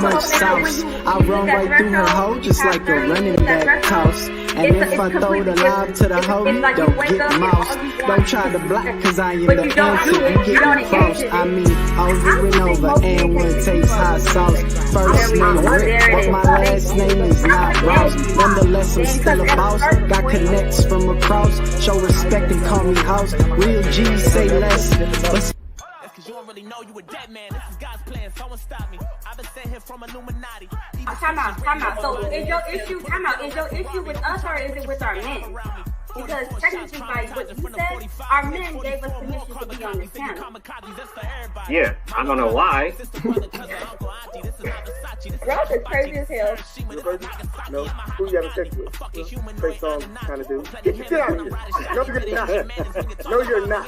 much sauce. I run right through her hoe just like a running back toss. And if I throw the lob to the hoe, you don't get mouse. Don't try to block, cause I am the answer. You get crossed. I mean, over and over, and one takes hot sauce. First name Rick, but my last name is not Ross. Nonetheless, I'm still a boss. Got connects from across. Show respect and call me house. Real G's say less. But cause you don't really know you a dead man. This is God's plan. Someone stop me. I've been sent here from Illuminati. Time out. So is your issue with us or is it with our men? Because technically, like what you said, our men gave us permission to be on this channel. Yeah, I don't know why. Rob is crazy as hell. No, who you having sex with? Face on kind of dude. Get out of here. No, you're not. No, you're not.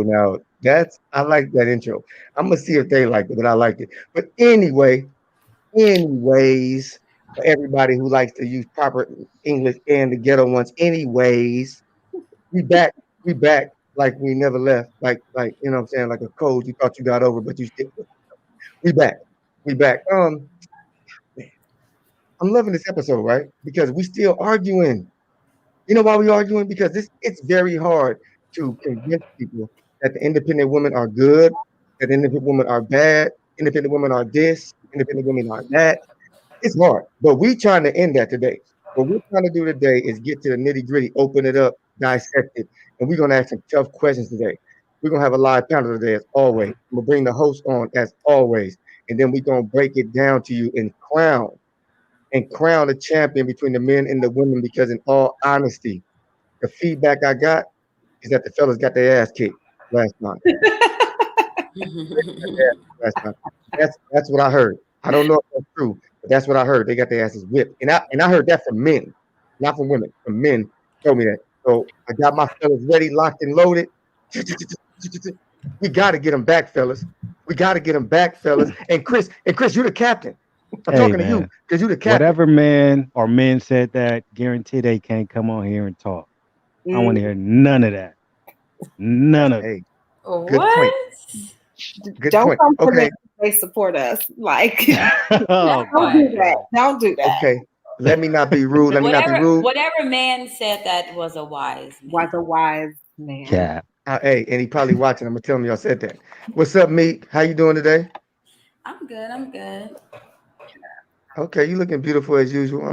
Now I like that intro. I'm gonna see if they like it, but I liked it. But anyways, for everybody who likes to use proper English and the ghetto ones, anyways, we back like we never left, like you know what I'm saying, like a cold you thought you got over, but you still. We back. Man, I'm loving this episode, right? Because we still arguing. You know why we arguing? Because it's very hard to convince people that the independent women are good, that independent women are bad, independent women are this, independent women are that. It's hard, but we trying to end that today. What we're trying to do today is get to the nitty gritty, open it up, dissect it, and we're gonna ask some tough questions today. We're gonna have a live panel today, as always. We'll bring the host on as always, and then we're gonna break it down to you and crown a champion between the men and the women. Because in all honesty, the feedback I got is that the fellas got their ass kicked last night. That's what I heard. I don't know if that's true, but that's what I heard. They got their asses whipped, and I heard that from men, not from women. From men told me that. So I got my fellas ready, locked and loaded. We got to get them back, fellas. And Chris, you the captain. I'm talking to you because you the captain. Whatever man or men said that, guarantee they can't come on here and talk. I want to hear none of that. None of it. Good point. Don't come for them. They support us. Like, don't do that. Okay. Let me not be rude. Whatever man said that was a wise man. Yeah. Hey, and he probably watching. I'm gonna tell him y'all said that. What's up, Meek? How you doing today? I'm good. Okay, you looking beautiful as usual.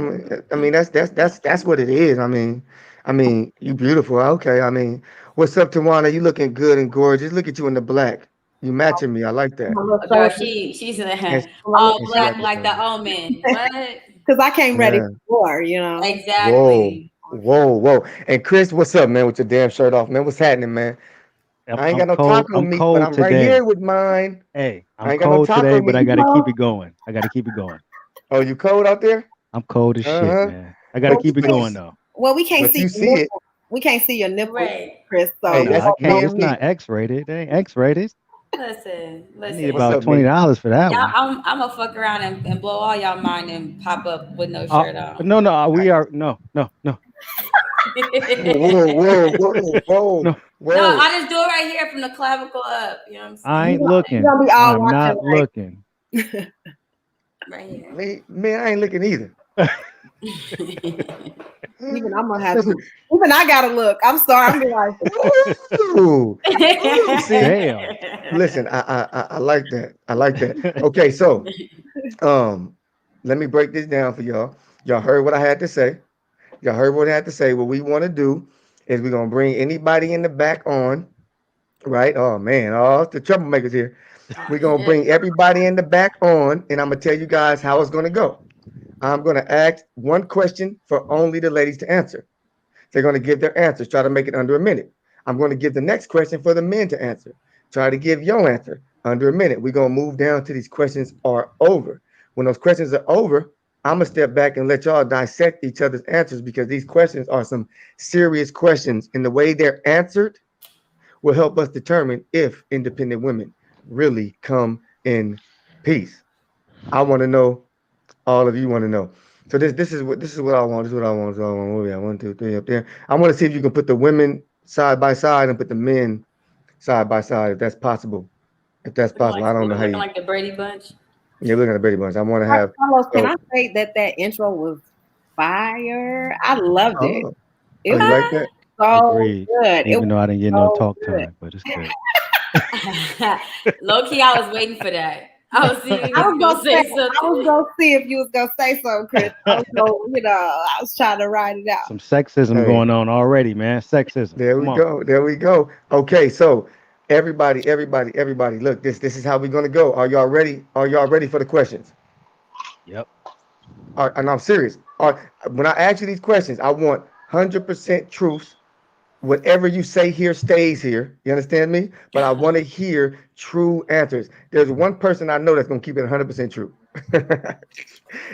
I mean that's what it is. I mean, you beautiful. Okay. I mean, what's up, Tawana? You looking good and gorgeous. Look at you in the black. You matching me. I like that. Girl, she's in the all black like the omen. What? Because I came ready for war, you know. Exactly. Whoa. And Chris, what's up, man? With your damn shirt off, man. What's happening, man? I ain't got no taco meat, but I'm right here with mine. Hey, I'm cold today, but I gotta keep it going. Oh, you cold out there? I'm cold as shit, man. I gotta keep it going though. Well, we can't see it. We can't see your nipple, Chris. So I can't. It's not X-rated. It ain't X-rated. Listen. I need about $20 for that one. I'm gonna fuck around and blow all y'all mind and pop up with no shirt on. No, we are no. Whoa. No, I just do it right here from the clavicle up. You know what I'm saying? I ain't looking. I'm not looking. Right here. Man, I ain't looking either. Even I'm gonna have to. Even I gotta look. I'm sorry. I'm be like, ooh. Damn. Listen, I like that. Okay, so let me break this down for y'all. Y'all heard what I had to say. What we want to do is we're gonna bring anybody in the back on, right? Oh man, the troublemakers here. We're gonna bring everybody in the back on, and I'm gonna tell you guys how it's gonna go. I'm gonna ask one question for only the ladies to answer. They're gonna give their answers, try to make it under a minute. I'm gonna give the next question for the men to answer. Try to give your answer under a minute. We're gonna move down to these questions are over. When those questions are over, I'm gonna step back and let y'all dissect each other's answers, because these questions are some serious questions, and the way they're answered will help us determine if independent women really come in peace. I want to know. All of you want to know. So this is what I want. This is what I want. So I want. Where we at? 1, 2, 3 up there. I want to see if you can put the women side by side and put the men side by side, if that's possible. If that's possible, I don't know how Looking you. like the Brady Bunch. Yeah, we're looking at the Brady Bunch. I want to have. Carlos, can So, I say that intro was fire? I loved it. oh, It oh, you was like that? so Agreed. good. It Even was though I didn't get no so talk good. time, but it's good. Low key, I was waiting for that. I was seeing if I you was was gonna gonna say, say I was something. gonna see if you was gonna say something, Chris. I was gonna, I was trying to write it out. Some sexism Hey, going on already, man. Sexism. there we Come on. go. There we go. Okay, so everybody. Look, this is how we're gonna go. Are y'all ready? Are y'all ready for the questions? Yep. And I'm serious. When I ask you these questions, I want 100% truth. Whatever you say here stays here. You understand me? But I want to hear true answers. There's one person I know that's going to keep it 100% true.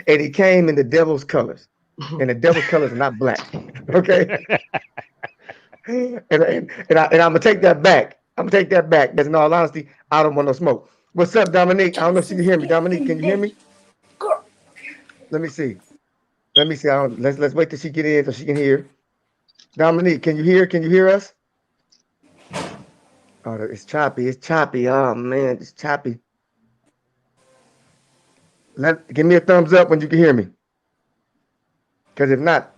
And he came in the devil's colors. And the devil's colors are not black. Okay? And I'm going to take that back. I'm going to take that back. Because in all honesty, I don't want no smoke. What's up, Dominique? I don't know if she can hear me. Dominique, can you hear me? Let me see. Let me see. Let's wait till she get in so she can hear. Dominique, can you hear? Can you hear us? Oh, it's choppy. It's choppy. Oh man, it's choppy. Give me a thumbs up when you can hear me. Because if not.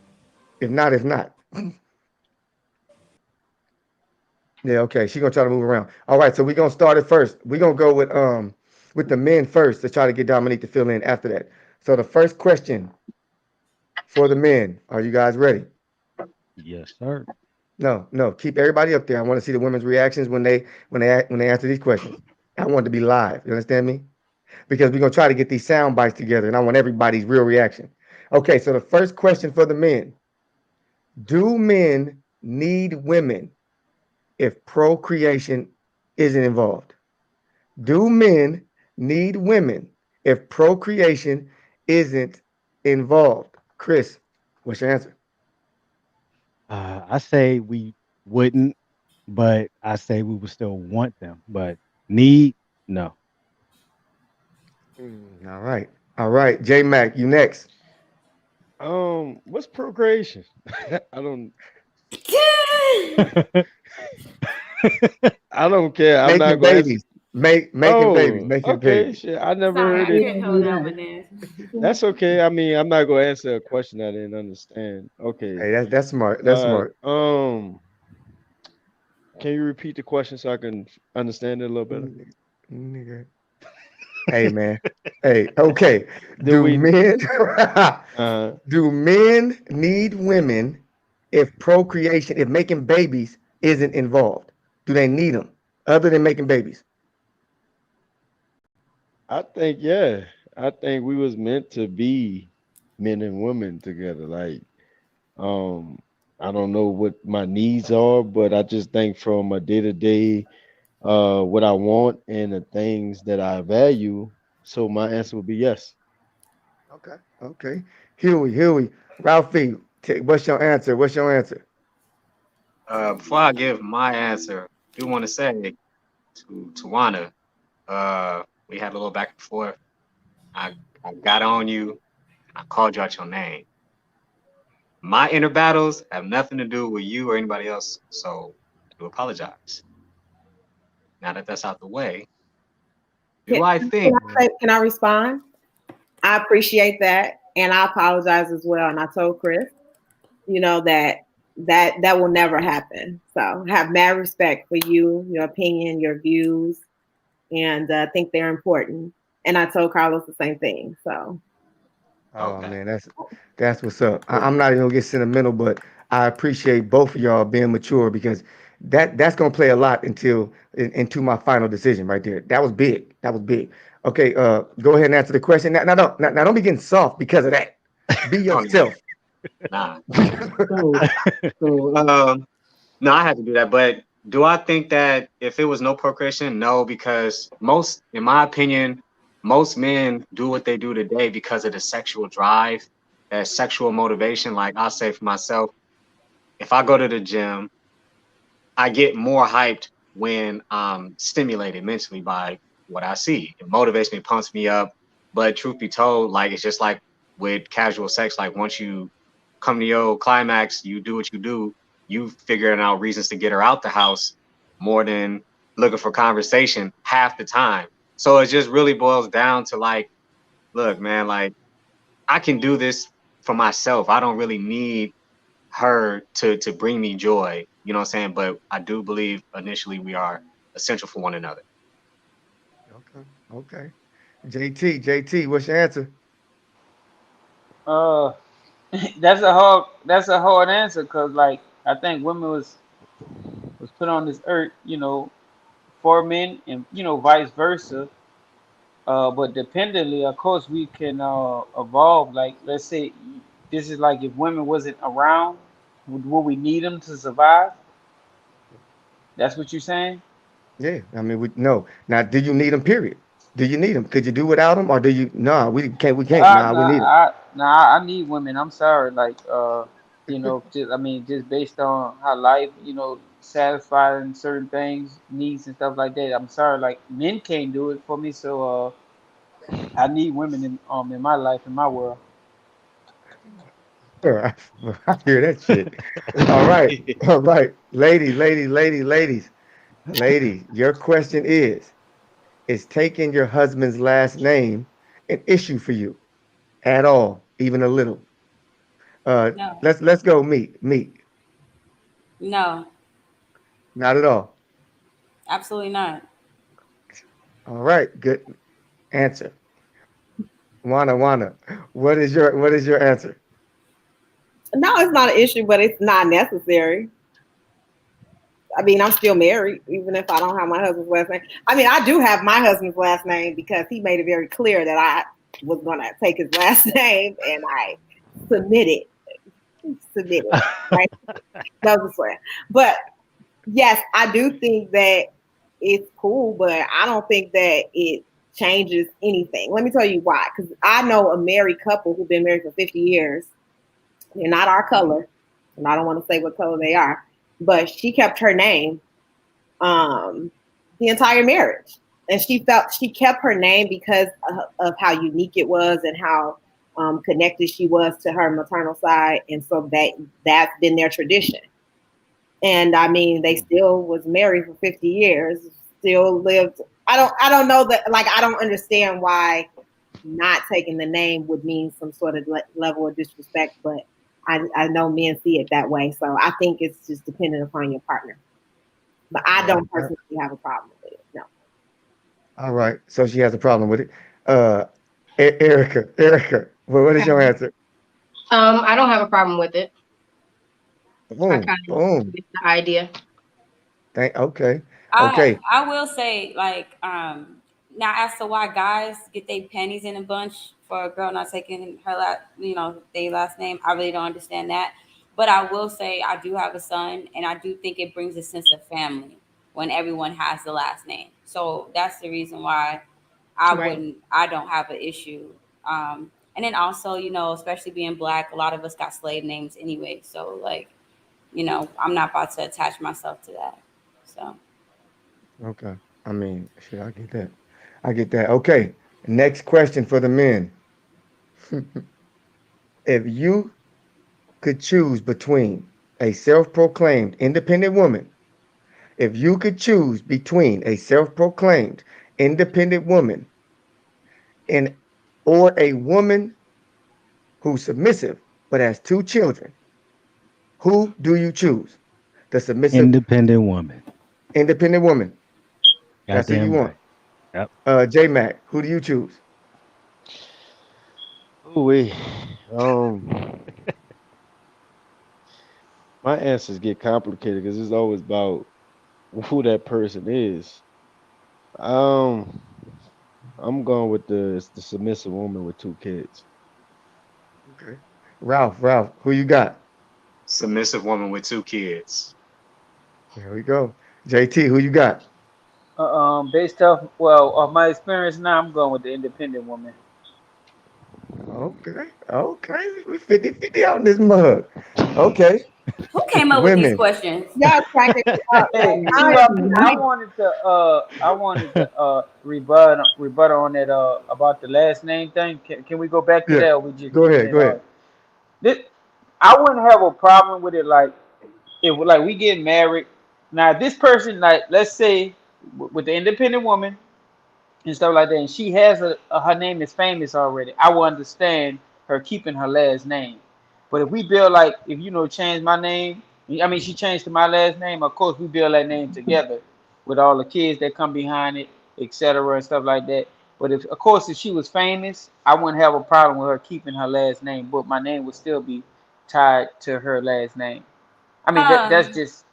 Yeah, okay. She's gonna try to move around. All right, so we're gonna start it first. We're gonna go with the men first to try to get Dominique to fill in after that. So the first question for the men. Are you guys ready? Yes, sir. No. Keep everybody up there. I want to see the women's reactions when they answer these questions. I want it to be live. You understand me? Because we're gonna try to get these sound bites together, and I want everybody's real reaction. Okay, so the first question for the men: do men need women if procreation isn't involved? Do men need women if procreation isn't involved? Chris, what's your answer? I say we wouldn't, but I say we would still want them. But need, no. All right. J Mac, you next. What's procreation? I don't. I don't care. I'm not Making gonna answer. babies. Making babies. Oh, Making okay. babies. Shit, I never Sorry, heard I it. couldn't hold that one in. That's okay. I mean, I'm not gonna answer a question I didn't understand. Okay. Hey, that's smart. That's smart. Can you repeat the question so I can understand it a little better? Nigga. Hey man. Hey, okay. Do we? Do men need women if making babies isn't involved? Do they need them other than making babies? I think yeah. I think we was meant to be men and women together. Like, um, I don't know what my needs are, but I just think from a day to day, what I want and the things that I value. So my answer would be yes. Okay. Huey. Ralphie, what's your answer? What's your answer? Before I give my answer, I do want to say to Tawana, we had a little back and forth. I got on you. I called you out your name. My inner battles have nothing to do with you or anybody else, so I do apologize. Now that that's out the way, do I think? Can I respond? I appreciate that, and I apologize as well. And I told Chris, that will never happen. So have mad respect for you, your opinion, your views, and I think they're important. And I told Carlos the same thing. So. Oh Okay. man, that's what's up. I'm not even gonna get sentimental, but I appreciate both of y'all being mature because that's gonna play a lot into my final decision right there. That was big. That was big. Okay, go ahead and answer the question. Now don't be getting soft because of that. Be yourself. Nah. No, I had to do that. But do I think that if it was no procreation, no, because in my opinion, most men do what they do today because of the sexual drive, that sexual motivation. Like I'll say for myself, if I go to the gym, I get more hyped when I'm stimulated mentally by what I see. It motivates me, pumps me up. But truth be told, like it's just like with casual sex, like once you come to your climax, you do what you do, you figuring out reasons to get her out the house more than looking for conversation half the time. So it just really boils down to like, look, man, like I can do this for myself. I don't really need her to bring me joy. You know what I'm saying? But I do believe initially we are essential for one another. Okay. Okay. JT, what's your answer? Uh, that's a hard answer because like I think women was put on this earth, for men and vice versa. But dependently, of course, we can evolve. Like let's say this is like if women wasn't around, would we need them to survive? That's what you're saying? Yeah. I mean, we no. Now, do you need them? Period. Do you need them? Could you do without them, or do you? No, we can't. We can't. Nah, we need them. I need women. I'm sorry, like just I mean, just based on how life, satisfying certain things, needs and stuff like that. I'm sorry, like men can't do it for me, so I need women in my life, in my world. Sure, I hear that shit. All right, all right, ladies. Your question is taking your husband's last name an issue for you at all, even a little? No, Let's go meet. no, Not at all. absolutely not. All right, good answer. Wana, what is your answer? No, it's not an issue, but it's not necessary. I mean, I'm still married, even if I don't have my husband's last name. I mean, I do have my husband's last name because he made it very clear that I was going to take his last name, and I submitted, right? That was swear. But yes, I do think that it's cool, but I don't think that it changes anything. Let me tell you why. Because I know a married couple who've been married for 50 years. They're not our color, and I don't want to say what color they are, but she kept her name the entire marriage. And she felt she kept her name because of how unique it was and how connected she was to her maternal side. And so that's been their tradition. And I mean, they still was married for 50 years, still lived. I don't know that, like, I don't understand why not taking the name would mean some sort of level of disrespect, but I know men see it that way. So I think it's just dependent upon your partner. But I don't personally have a problem with it. No. All right, so she has a problem with it. Uh, Erica, well, what is your answer? I don't have a problem with it. I Boom, kind of boom. get the idea. Okay, I okay. I will say like now as to why guys get their panties in a bunch for a girl not taking her their last name, I really don't understand that. But I will say I do have a son, and I do think it brings a sense of family when everyone has the last name. So that's the reason why Right. I don't have an issue. And then also, especially being black, a lot of us got slave names anyway. So like, I'm not about to attach myself to that. So. Okay. I mean, shit, I get that. I get that. Okay. Next question for the men. If you could choose between a self-proclaimed independent woman, if you could choose between a self-proclaimed independent woman and or a woman who's submissive but has two children, who do you choose? The submissive Independent woman. independent woman. That's who you Goddamn want. right. Yep. J Mac, who do you choose? Oh wait. Um, my answers get complicated because it's always about who that person is. Um, I'm going with the submissive woman with two kids. Okay. Ralph, who you got? Submissive woman with two kids. There we go. JT, who you got? Based off my experience now, I'm going with the independent woman. Okay. We 50-50 out in this mug. Okay. Who came up with these Women. questions? Y'all cracking me up. Hey, C.Y.P, I wanted to rebut on that about the last name thing. Can we go back to Yeah. that? Or we just Go leaving ahead. it? Go ahead. This, I wouldn't have a problem with it. Like if like we get married now, this person like let's say with the independent woman and stuff like that, and she has her name is famous already. I will understand her keeping her last name. But if we build like if change my name, I mean she changed to my last name, of course we build that name together with all the kids that come behind it, etc. and stuff like that. But if of course if she was famous, I wouldn't have a problem with her keeping her last name, but my name would still be tied to her last name. I mean that's Um, just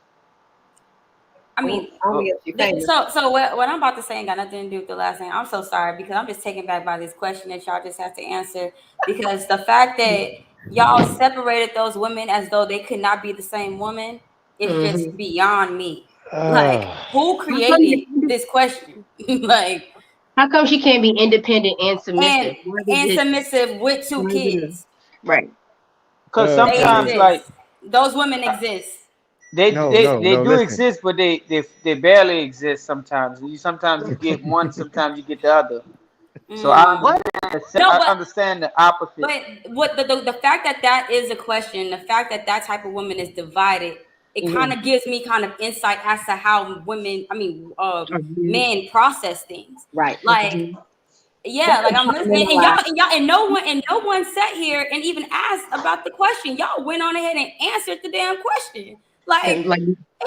I mean, Only if you famous. so what I'm about to say ain't got nothing to do with the last name. I'm so sorry because I'm just taken back by this question that y'all just have to answer because the fact that y'all separated those women as though they could not be the same woman is just beyond me. Like, who created this question? Like, How come she can't be independent and submissive? and submissive with two kids? Right. because They sometimes like exist. Those women exist. They No, they no, they no. do Listen. exist, but they barely exist sometimes. Sometimes you get one, sometimes you get the other. So Mm. No, I understand the opposite. but what the fact that that is a question, the fact that that type of woman is divided, it kind of gives me kind of insight as to how women, men process things. Right. Like, yeah, like I'm listening, and no one sat here and even asked about the question. Y'all went on ahead and answered the damn question. Like, Like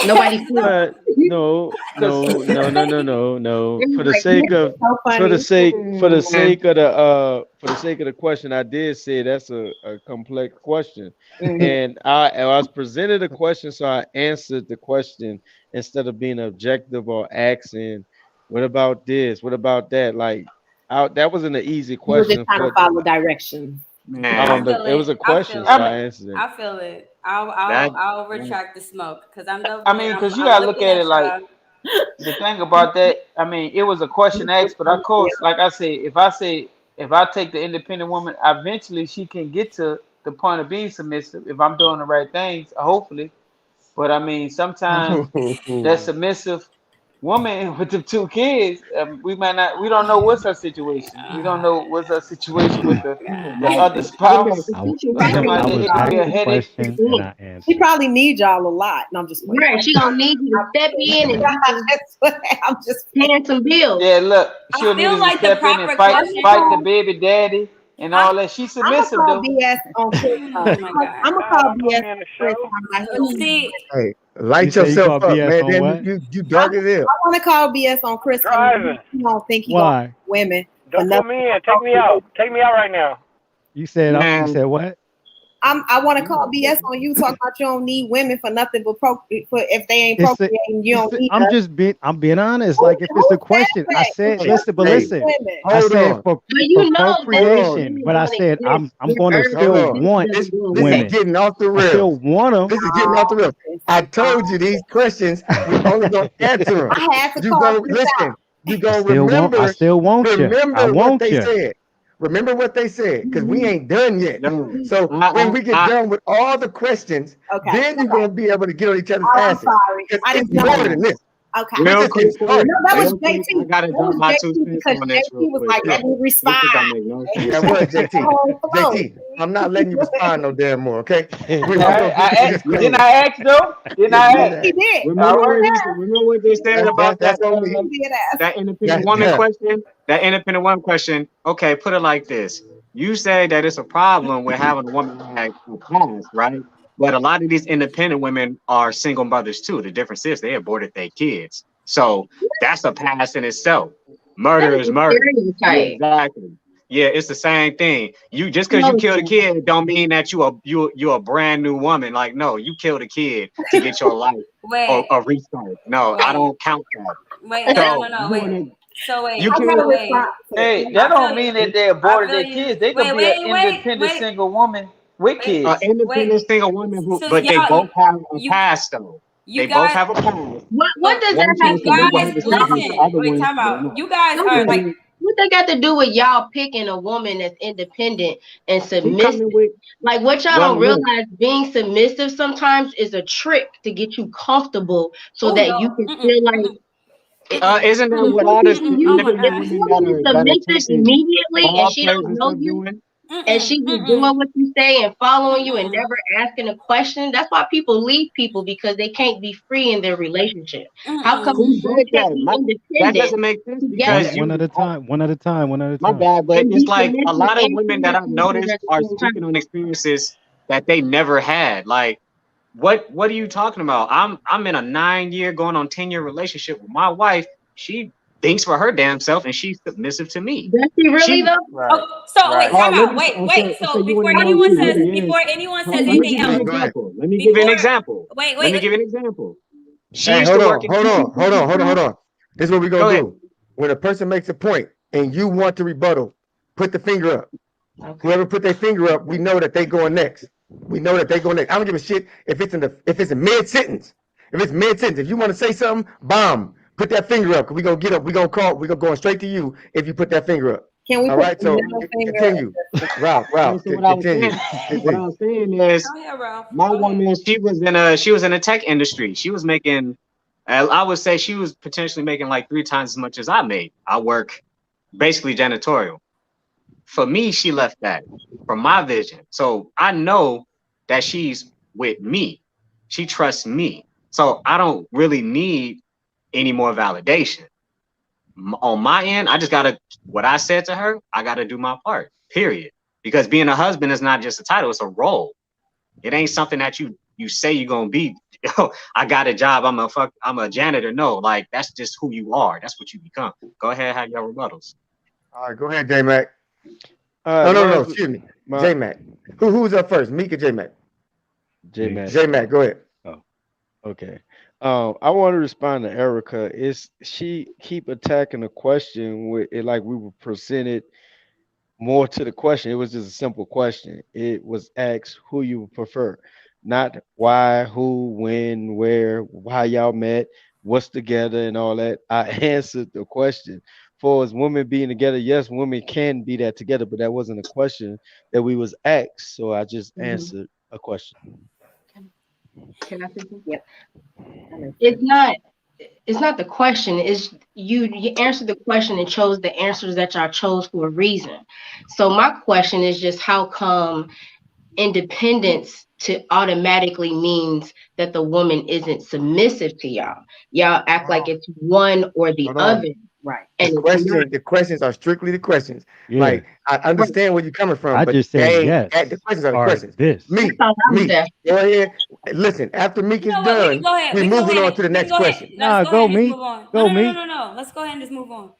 nobody feels But no, no, no, no, no, no, no. For the sake of So for the funny. sake for the sake of the question, I did say that's a complex question. And I was presented a question, so I answered the question instead of being objective or asking, what about this? What about that? Like that wasn't an easy You were just question trying to for follow directions. I Man, feel it was it. a I question, feel so it. I answered it. I feel it. that I'll retract the smoke because I'm I loving it. mean, because you I'm gotta look looking at at it like y'all. the thing about that. I mean, it was a question asked, but of course, like I say if I take the independent woman, eventually she can get to the point of being submissive if I'm doing the right things, hopefully. But I mean, sometimes that submissive woman with the two kids, we don't know what's her situation. We don't know what's her situation with the other spouse or something like I that. was It could be asked a the headache. question and I She answered. probably needs y'all a lot. No, I'm just playing. right. She gonna need you to step in and I'm just paying some bills. Yeah, look, I she'll need feel us to like the step in and proper fight the question. baby daddy and I, all that. She's I'm gonna submissive call though. BS on Chris. oh my I'm god. gonna call BS on Chris. I'm not here. See, Hey, You light say you yourself call up, BS man. on Then what? you dark as hell. I want to call BS on Chris. Driving. You don't think he gonna Why? women for Don't put nothing? me in. Take me out. Take me out right now. You Man, said what? I want to call BS on you talking about you don't need women for nothing but if they ain't It's a, procreating, you don't need I'm us. just being honest. Who, Like if it's who a said question, I that? said Just hey, listen. women. I hold said on, But for you know that hold on. procreation, women but I don't said I'm exist. I'm Your going to earth Hold still on. want exists This is women. getting off the I still rails. want them. This is getting off the rails. I told you these questions. We only gonna answer them. I had to You call go Chris out. listen. You gonna I remember. still want you. I Remember what want they you. said. Remember what they said, because we ain't done yet. no, So when we get done with all the questions, Okay. then you're gonna be able to get on each other's I'm asses. sorry. Because I it's didn't know. more than this. Okay. We're real just getting quickly, started. No, that was real quick, I JT. gotta That drop was my two JT cents because on this real JT was quick. like, let me This shit don't respond. make no And That sense. was took the JT. whole flow. JT, I'm not letting you respond no damn more, okay? We're gonna get through I this didn't clean. I ask though? Didn't Yeah, I you ask? did He that. did. All Remember right. what remember what they said about That's on me. He did ask. that independent That, woman that, question? That independent woman question. Okay, put it like this. You say that it's a problem with having a woman have a past, right? But a lot of these independent women are single mothers too. The difference is they aborted their kids. So that's a past in itself. That Murder is is a murder. Yeah, stereotype. exactly. Yeah, it's the same thing. You just because you No, killed a kid don't mean that you a brand new woman. Like no, you killed a kid to get your life wait, a restart. No, I wait, don't count that. wait, So no, you wait. wanna So you wait, I can't gotta so wait. respond to it. Hey, that I don't feel mean you. that they I aborted feel their you. kids. They could Wait, be an wait, wait, independent wait, single woman with wait, kids. independent wait. single women who So but they y'all, both have a you, past though. you They both guys, have a past. what so does that One have you chose to to do live with guys, her with decisions, the listen. nothing? other Wait, one time did out. not. You guys are like, Nothing. What they got to do with y'all picking a woman that's independent and She submissive? coming with Like what y'all well, don't look. realize, being submissive sometimes is a trick to get you comfortable so Oh that you no. can feel like Isn't that if what a all this? woman, Oh you, my Isn't there if a gosh. women woman is that are submissive chasing immediately and ball she players don't and know stuff you doing? and she just doing what you say and following you and Mm-mm. never asking a question, that's why people leave people, because they can't be free in their relationship. How come Who you Mm-mm. both said can't that? be That independent doesn't make sense together because One at you. a time. One at a time. One at a My time. bad, but and it's be like a submissive lot of and women that commit I've to each other noticed at the are same time? speaking on experiences that they never had. Like, what are you talking about? I'm in a 9-year going on 10-year relationship with my wife. She thinks for her damn self and she's submissive to me. Does she really She though? Right. Oh, so wait, Right. time let out. me Wait, so, wait. so So you want before to know anyone if she says, really is. before anyone says Let me anything give you else, an Go ahead. example. Let me give you an before example. wait, Let wait. me give you an example. She Hey, used to hold work on, in hold on, hold on, hold on, hold on. This is what we're Go gonna ahead. do. When a person makes a point and you want to rebuttal, put the finger up. Okay. Whoever put their finger up, we know that they going next. We know that they going next. I don't give a shit if it's in mid sentence. If it's mid sentence, if you want to say something, bomb, put that finger up. We gonna get up. We gonna call. We gonna go straight to you if you put that finger up. Can we All put right. the So middle finger? continue. Ralph, So what I was continue. saying, what I was saying is, Oh yeah, Ralph. my Go ahead. woman, she was in a tech industry. She was making, I would say she was potentially making like 3 times as much as I made. I work basically janitorial. For me, she left that for my vision. So I know that she's with me. She trusts me. So I don't really need any more validation. On my end, I just gotta, what I said to her, I gotta do my part, period. Because being a husband is not just a title, it's a role. It ain't something that you say you're gonna be. I got a job, I'm a janitor. No, like that's just who you are. That's what you become. Go ahead, have your rebuttals. All right, go ahead, J Mac. All No, right, no, no. mine, Excuse me, my J Mac. Who's up first? Meek or J Mac? J Mac. J Mac, go ahead. Oh, okay. I want to respond to Erica. Is she keep attacking the question with it like we were presented more to the question? It was just a simple question. It was asked who you would prefer, not why, who, when, where, how y'all met, what's together, and all that. I answered the question. For as women being together, yes, women can be that together, but that wasn't a question that we was asked. So I just answered a question. Can I say something? Yep. That makes It's sense. not. It's not the question. It's you answered the question and chose the answers that y'all chose for a reason. So my question is just how come independence to automatically means that the woman isn't submissive to y'all? Y'all act like it's one or the Hold on. other, Right. and it's not. The questions are strictly the questions. Yeah. Like I Right. understand where you're coming from, I but just said they ain't yes the questions are the or questions. this. That's all I was Meek, asking. go ahead. Listen, after Meek You is know what? We can done, go ahead. we're We can go moving ahead. on to the We can next go ahead. question. Let's Nah, go ahead go and just me. move on. No, Go no, no, me. no, no. Let's go ahead and just move on.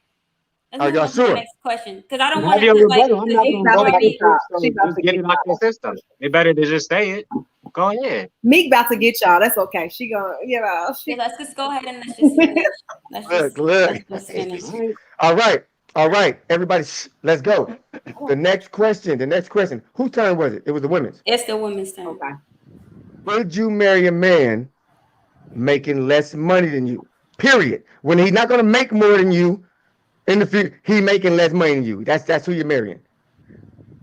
Let's Are move y'all on to the sure? next question because I don't want Have to your put like rebuttal. I'm because not you She's gonna about go to before back get and we. forth, y'all. She's so about just to get get it out your y'all. system. It's better to just say it. Go ahead. Meek about to get y'all. That's okay. She gonna, Yeah, she. let's just go ahead and let's just finish. Look. Let's just finish. All right. Everybody, let's go. The next question. Whose turn was it? It was the women's. It's the women's turn. Okay. Would you marry a man making less money than you? Period. When he's not gonna make more than you in the future, he making less money than you. That's who you're marrying.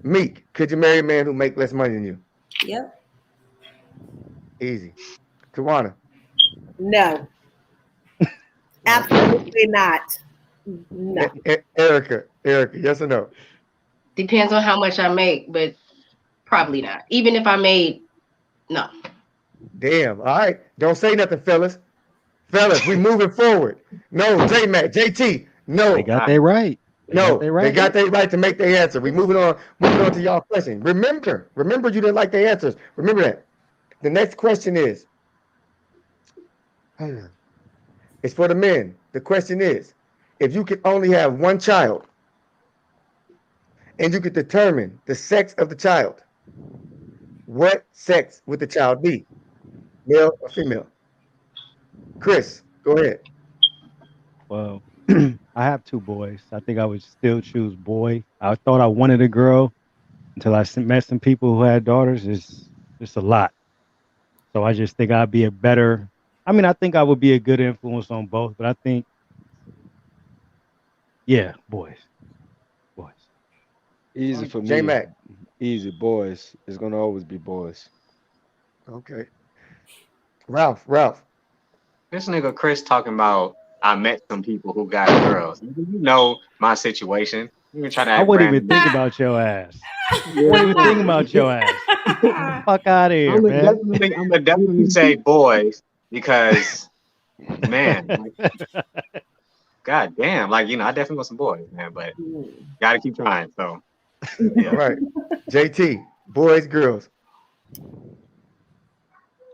Meek, could you marry a man who make less money than you? Yep. Easy. Tawana. No, absolutely not. No. Erica, yes or no? Depends on how much I make, but probably not. Even if I made, no. Damn. All right. Don't say nothing, fellas. Fellas, we moving forward. No, J Mac, JT, They no. got that right. They got No, that they right. got their right to make their answer. We moving on to y'all question. Remember, you didn't like their answers. Remember that. The next question is, it's for the men. The question is, if you could only have one child and you could determine the sex of the child, what sex would the child be? Male or female? Chris, go ahead. Well, I have 2 boys. I think I would still choose boy. I thought I wanted a girl until I met some people who had daughters. It's a lot. So I just think I'd be a better. I mean, I think I would be a good influence on both, but I think, yeah, boys. Easy for J me. Mac. Easy boys. It's gonna always be boys. Okay. Ralph. This nigga Chris talking about I met some people who got girls. You know my situation. You been trying to I act wouldn't brand even think new. about your ass. I Yeah, wouldn't even think about your ass. Fuck out of here, man. I'm gonna definitely say boys because man, like, god damn, like I definitely want some boys, man, but gotta keep trying. So All yeah. right. JT. Boys, girls.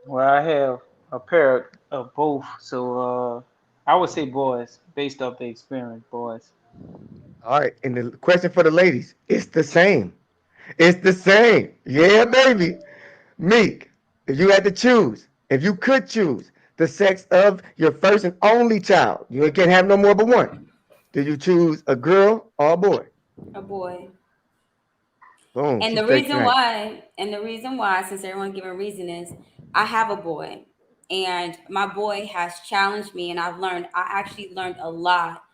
Well, I have a pair of both, so I would say boys, based off the experience, boys. All right. And the question for the ladies, it's the same. It's the same. Yeah, baby. Meek, if you had to choose, if you could choose the sex of your first and only child, you can't have no more but one. Do you choose a girl or a boy? A boy. Boom. And She the straight reason tonight. why, since everyone's giving reason is, I have a boy, and my boy has challenged me, and I actually learned a lot,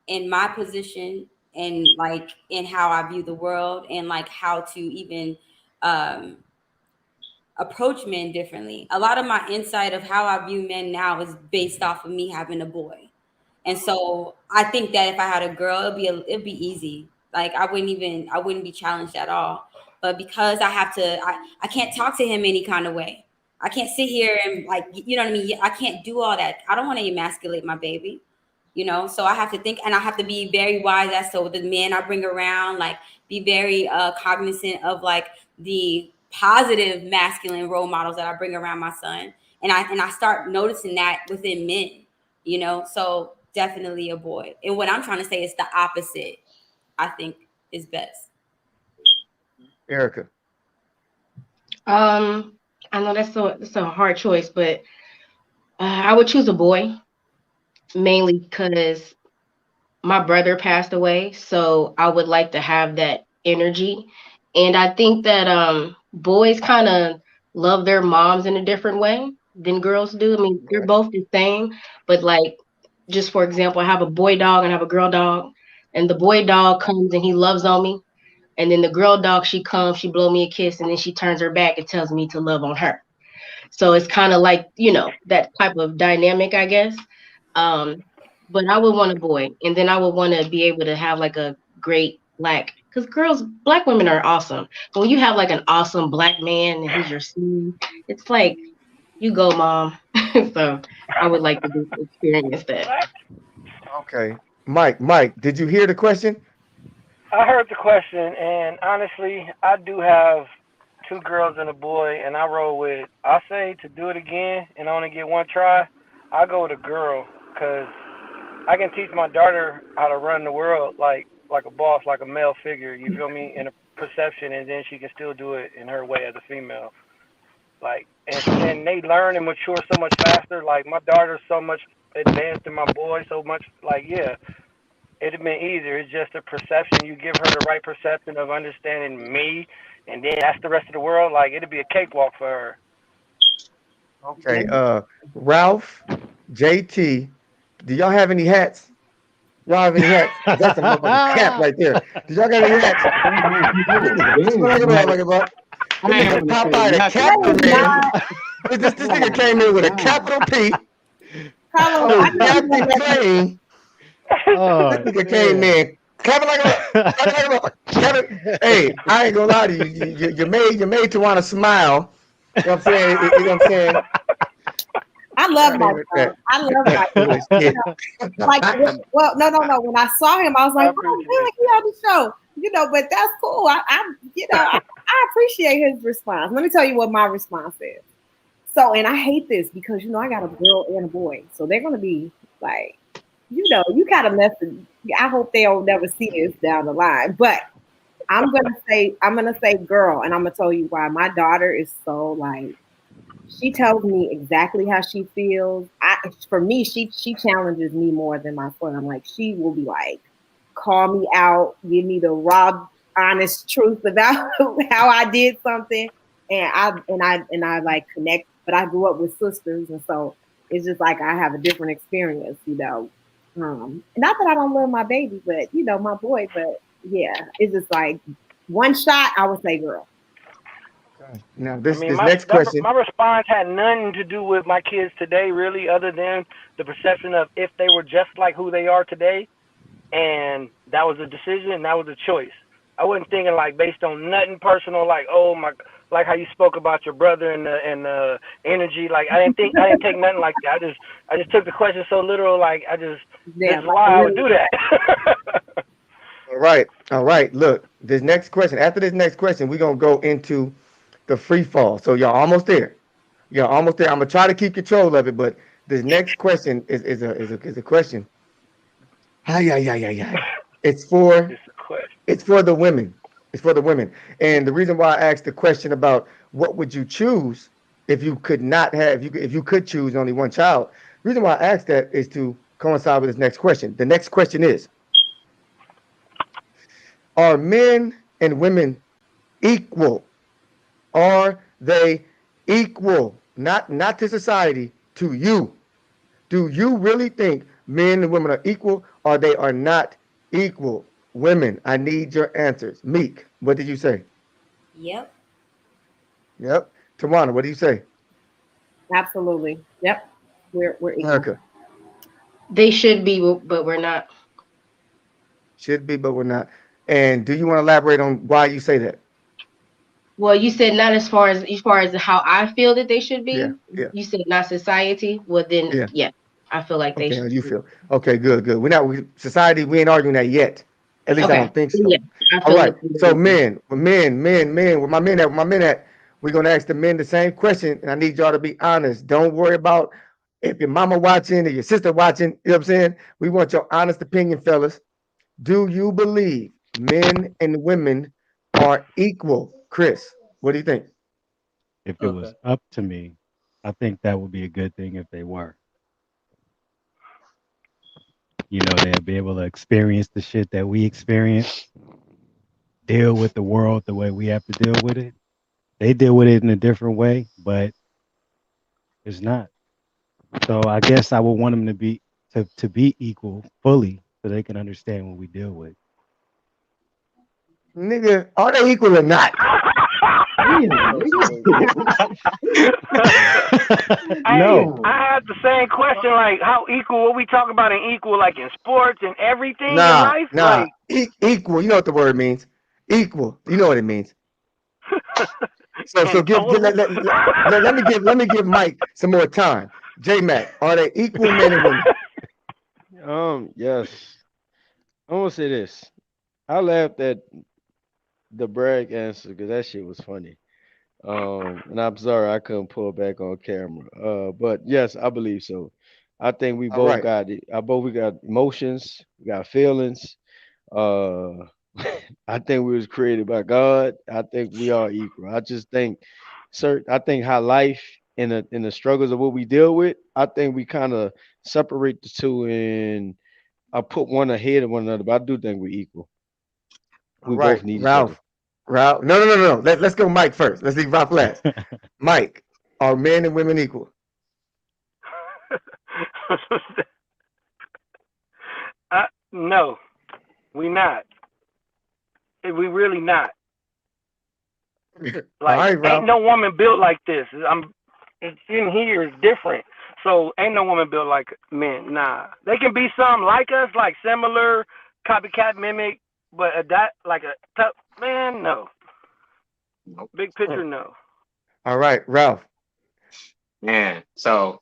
in my position, and like in how I view the world, and like how to even, um, approach men differently. A lot of my insight of how I view men now is based off of me having a boy. And so I think that if I had a girl, it'd be easy. Like I wouldn't be challenged at all. But because I can't talk to him any kind of way. I can't sit here and like, you know what I mean? I can't do all that. I don't want to emasculate my baby, so I have to think, and I have to be very wise as to the men I bring around, like be very cognizant of like the positive masculine role models that I bring around my son. And I start noticing that within men, so definitely a boy. And what I'm trying to say is the opposite, I think, is best. Erica. I know that's a hard choice, but I would choose a boy mainly because my brother passed away, so I would like to have that energy. And I think that boys kind of love their moms in a different way than girls do. I mean, they're both the same, but like just for example, I have a boy dog and I have a girl dog, and the boy dog comes and he loves on me, and then the girl dog, she comes, she blow me a kiss, and then she turns her back and tells me to love on her. So it's kind of like, that type of dynamic, I guess. Um, but I would want a boy, and then I would want to be able to have like a great because black women are awesome. But when you have like an awesome black man and he's your son, it's like, you go, mom. So I would like to experience that. Okay. Mike, did you hear the question? I heard the question, and honestly, I do have two girls and a boy, and I roll with. I say to do it again and only get one try. I go with a girl because I can teach my daughter how to run the world like a boss, like a male figure. You feel me? In a perception, and then she can still do it in her way as a female. Like, and they learn and mature so much faster. Like my daughter's so much advanced than my boy, so much. Like, yeah, it'd have been easier. It's just a perception. You give her the right perception of understanding me, and then that's the rest of the world. Like, it'd be a cakewalk for her. Okay. Ralph, JT, do y'all have any hats? Y'all have any hats? That's a motherfucking cap right there. Do y'all got any hats? This I ain't nigga gonna say Popeye the nothing. Captain Man. This nigga came in with a capital P. Carlos, Oh, I know you Captain want that. Crane. Oh, This nigga came in. Clap it like Hey, I ain't gonna lie to you. You made Tawana smile. You know what I'm saying? You know what I'm saying? I love God, my ain't son. that. I love my Holy son. shit. Like, well, no. When I saw him, I was I like, oh, appreciate good, he on the show. But that's cool. I appreciate his response. Let me tell you what my response is. So, and I hate this because I got a girl and a boy, so they're gonna be like, you kind of mess. I hope they don't never see this down the line. But I'm gonna say girl, and I'm gonna tell you why. My daughter is so like, she tells me exactly how she feels. For me, she challenges me more than my son. I'm like, she will be like, call me out, give me the raw, honest truth about how I did something, and I like connect. But I grew up with sisters, and so it's just like I have a different experience. Not that I don't love my baby, but my boy, but yeah, it's just like one shot. I would say girl. Now I this mean, this next question. my response had nothing to do with my kids today, really, other than the perception of if they were just like who they are today, and that was a decision, and that was a choice. I wasn't thinking like based on nothing personal, like oh my, like how you spoke about your brother and the energy. Like I didn't take nothing like that. I just took the question so literal. Like this Yeah, is why I would do that. All right. Look, this next question. After this next question, we're gonna go into the free fall. So y'all almost there. Y'all almost there. I'm gonna try to keep control of it, but this next question is a question. Hi, hi, hi, hi, hi. It's for It's a question. it's for the women. It's for the women. And the reason why I asked the question about what would you choose if you could not have if you could choose only one child. The reason why I asked that is to coincide with this next question. The next question is: are men and women equal? Are they equal? Not to society, to you. Do you really think men and women are equal or they are not equal? Women, I need your answers. Meek, what did you say? Yep. Yep. Tawana, what do you say? absolutely. Yep, we're equal. Erica, They should be, but we're not. should be, but we're not. And do you want to elaborate on why you say that? Well, you said not as far as how I feel that they should Yeah, be. yeah, You said not society. Well, then yeah. yeah, I feel like they Okay, how should. do you feel? Okay, good, good. Society, we ain't arguing that yet. At least I Okay. don't think Yeah, so. I All feel like right. So men, where my men at? We're gonna ask the men the same question, and I need y'all to be honest. Don't worry about if your mama watching or your sister watching. You know what I'm saying? We want your honest opinion, fellas. Do you believe men and women are equal? Chris, what do you think? If it Okay. was up to me, I think that would be a good thing if they were. They'll be able to experience the shit that we experience, deal with the world the way we have to deal with it. They deal with it in a different way, but it's not. So I guess I would want them to be equal fully so they can understand what we deal with. Nigga, are they equal or not? Okay. Hey, No. I had the same question. Like, how equal? What we talk about in equal, like in sports and everything in Nah, life? nah. Like, Equal. You know what the word means. Equal. You know what it means. So in give total. let me give Mike some more time. J Mac, are they equal men and women? Yes. I'm gonna say this. I laughed at the brag answer because that shit was funny. And I'm sorry I couldn't pull back on camera. But yes, I believe so. I think we All both right. got it. We got emotions, we got feelings. Uh, I think we was created by God. I think we are equal. I just think I think how life in the struggles of what we deal with, I think we kind of separate the two and I put one ahead of one another, but I do think we're equal. All We right. both need each other. Ralph. No. Let's go Mike first. Let's leave Ralph last. Mike, are men and women equal? No, we not. We really not. All Like, right, ain't Ralph. no woman built like this. It's in here is different. So ain't no woman built like men. Nah, they can be some like us, like similar, copycat, mimic, but that like a tough man. No, big picture. No. All right, Ralph. Man, so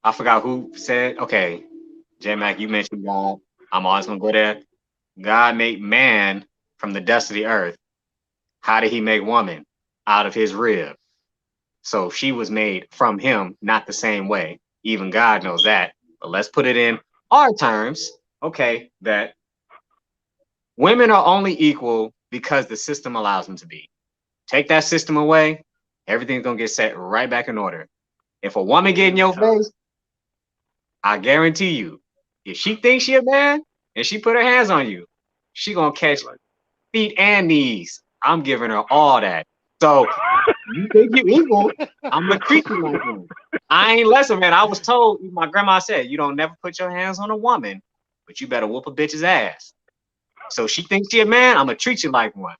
I forgot who said, okay, J Mac, you mentioned God. I'm always gonna go there. God made man from the dust of the earth. How did he make woman? Out of his rib. So she was made from him, not the same way. Even God knows that. But let's put it in our terms. Okay, that women are only equal because the system allows them to be. Take that system away, everything's gonna get set right back in order. If a woman get in your face, I guarantee you, if she thinks she a man and she put her hands on you, she gonna catch feet and knees. I'm giving her all that. So you think you equal? I'm gonna treat you like one. I ain't lesser, man. I was told, my grandma said, you don't never put your hands on a woman, but you better whoop a bitch's ass. So she thinks she a man. I'm gonna treat you like one.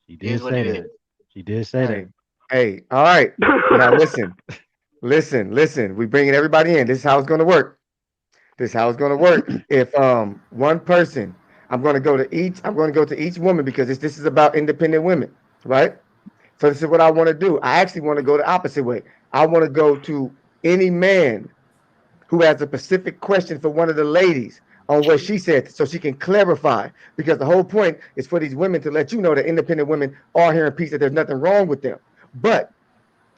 She It is did what say it that. is. She did say that. Hey, all right. Now listen. We bringing everybody in. This is how it's gonna work. This is how it's gonna work. If one person, I'm gonna go to each woman because this is about independent women, right? So this is what I want to do. I actually want to go the opposite way. I want to go to any man who has a specific question for one of the ladies on what she said so she can clarify. Because the whole point is for these women to let you know that independent women are here in peace, that there's nothing wrong with them. But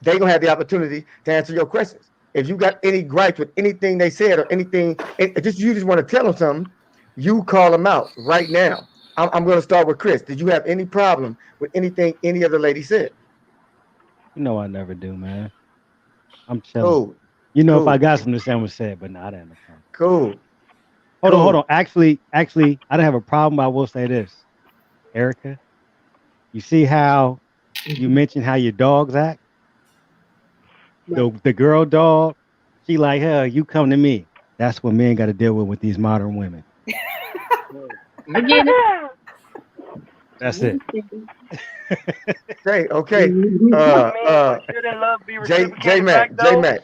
they gonna have the opportunity to answer your questions. If you got any gripes with anything they said or anything, you just want to tell them something, you call them out right now. I'm going to start with Chris. Did you have any problem with anything any of the ladies said? You know I never do, man. I'm chilling. Cool, You know, if I cool, got something to say, I'm gonna say it, but nah, I didn't have no problem. cool, Hold on. cool. Actually, I didn't have a problem, but I will say this. Erica, you see how you mentioned how your dogs act? The girl dog, she like, hell, you come to me. That's what men got to deal with these modern women. I get it. That's it. Okay. I mean, but shouldn't love be J reciprocated back Mac, J though? Mac.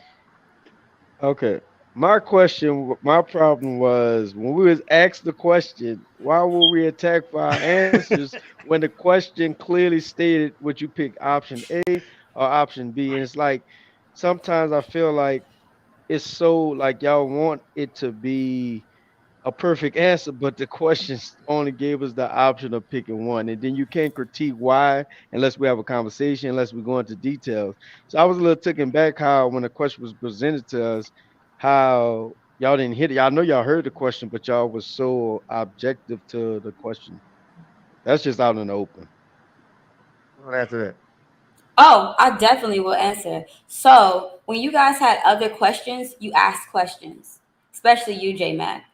Okay. My problem was when we was asked the question, why were we attacked for our answers when the question clearly stated would you pick option A or option B? And it's like sometimes I feel like it's so like y'all want it to be a perfect answer, but the questions only gave us the option of picking one. And then you can't critique why unless we have a conversation, unless we go into details. So I was a little taken back how when the question was presented to us, how y'all didn't hit it. I know y'all heard the question, but y'all was so objective to the question. That's just out in the open. Don't answer that. Oh, I definitely will answer. So when you guys had other questions, you asked questions, especially you, J Mac.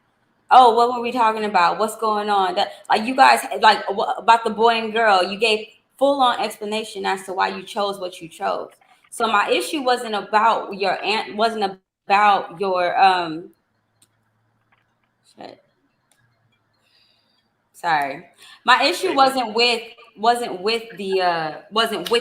Oh, what were we talking about? What's going on? That like you guys like about the boy and girl. You gave full on explanation as to why you chose what you chose. So my issue wasn't about your aunt. Wasn't about your shit. Sorry. My issue wasn't with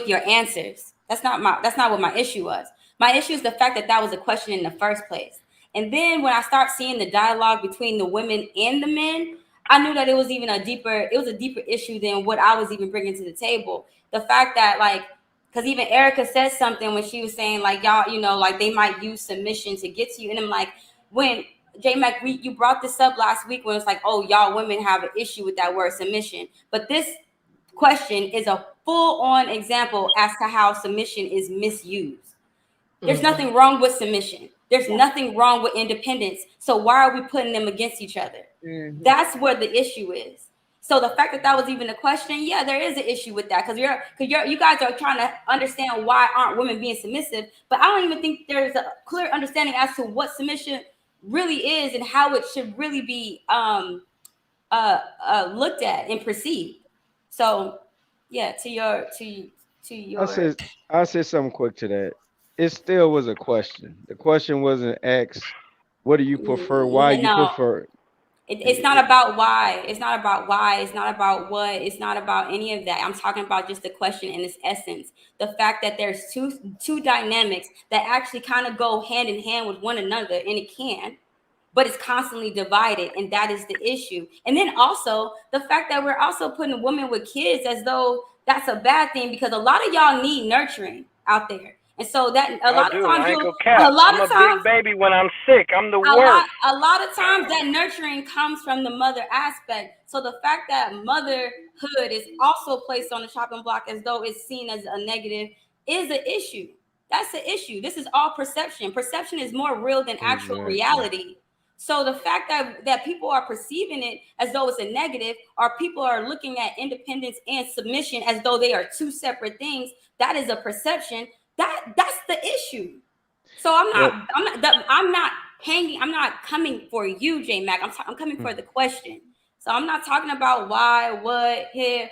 your answers. That's not what my issue was. My issue is the fact that that was a question in the first place. And then when I start seeing the dialogue between the women and the men, I knew that it was a deeper issue than what I was even bringing to the table. The fact that like because even Erica said something when she was saying like y'all, like they might use submission to get to you. And I'm like, when J Mac, you brought this up last week when it's like, oh, y'all women have an issue with that word submission. But this question is a full on example as to how submission is misused. There's nothing wrong with submission. There's nothing wrong with independence. So why are we putting them against each other? That's where the issue is. So the fact that that was even a question, yeah, there is an issue with that because you guys are trying to understand why aren't women being submissive, but I don't even think there's a clear understanding as to what submission really is and how it should really be looked at and perceived. So yeah, to I your said I said something quick to that. It still was a question. The question wasn't asked, what do you prefer? Why you no. prefer? It's not about why. It's not about why. It's not about what. It's not about any of that. I'm talking about just the question in its essence. The fact that there's two dynamics that actually kind of go hand in hand with one another, and it can, but it's constantly divided, and that is the issue. And then also the fact that we're also putting a woman with kids as though that's a bad thing because a lot of y'all need nurturing out there. And so that a I lot of do. times I ain't you'll gonna cap. a lot I'm of a big times baby when I'm sick. I'm the a lot worst. a lot of times that nurturing comes from the mother aspect. So the fact that motherhood is also placed on the chopping block as though it's seen as a negative is an issue. That's the issue. This is all perception. Perception is more real than actual Exactly. reality. So the fact that people are perceiving it as though it's a negative, or people are looking at independence and submission as though they are two separate things, that is a perception. That's the issue. So Well, I'm not hanging. I'm not coming for you, J Mac. I'm coming for the question. So I'm not talking about why, what, here.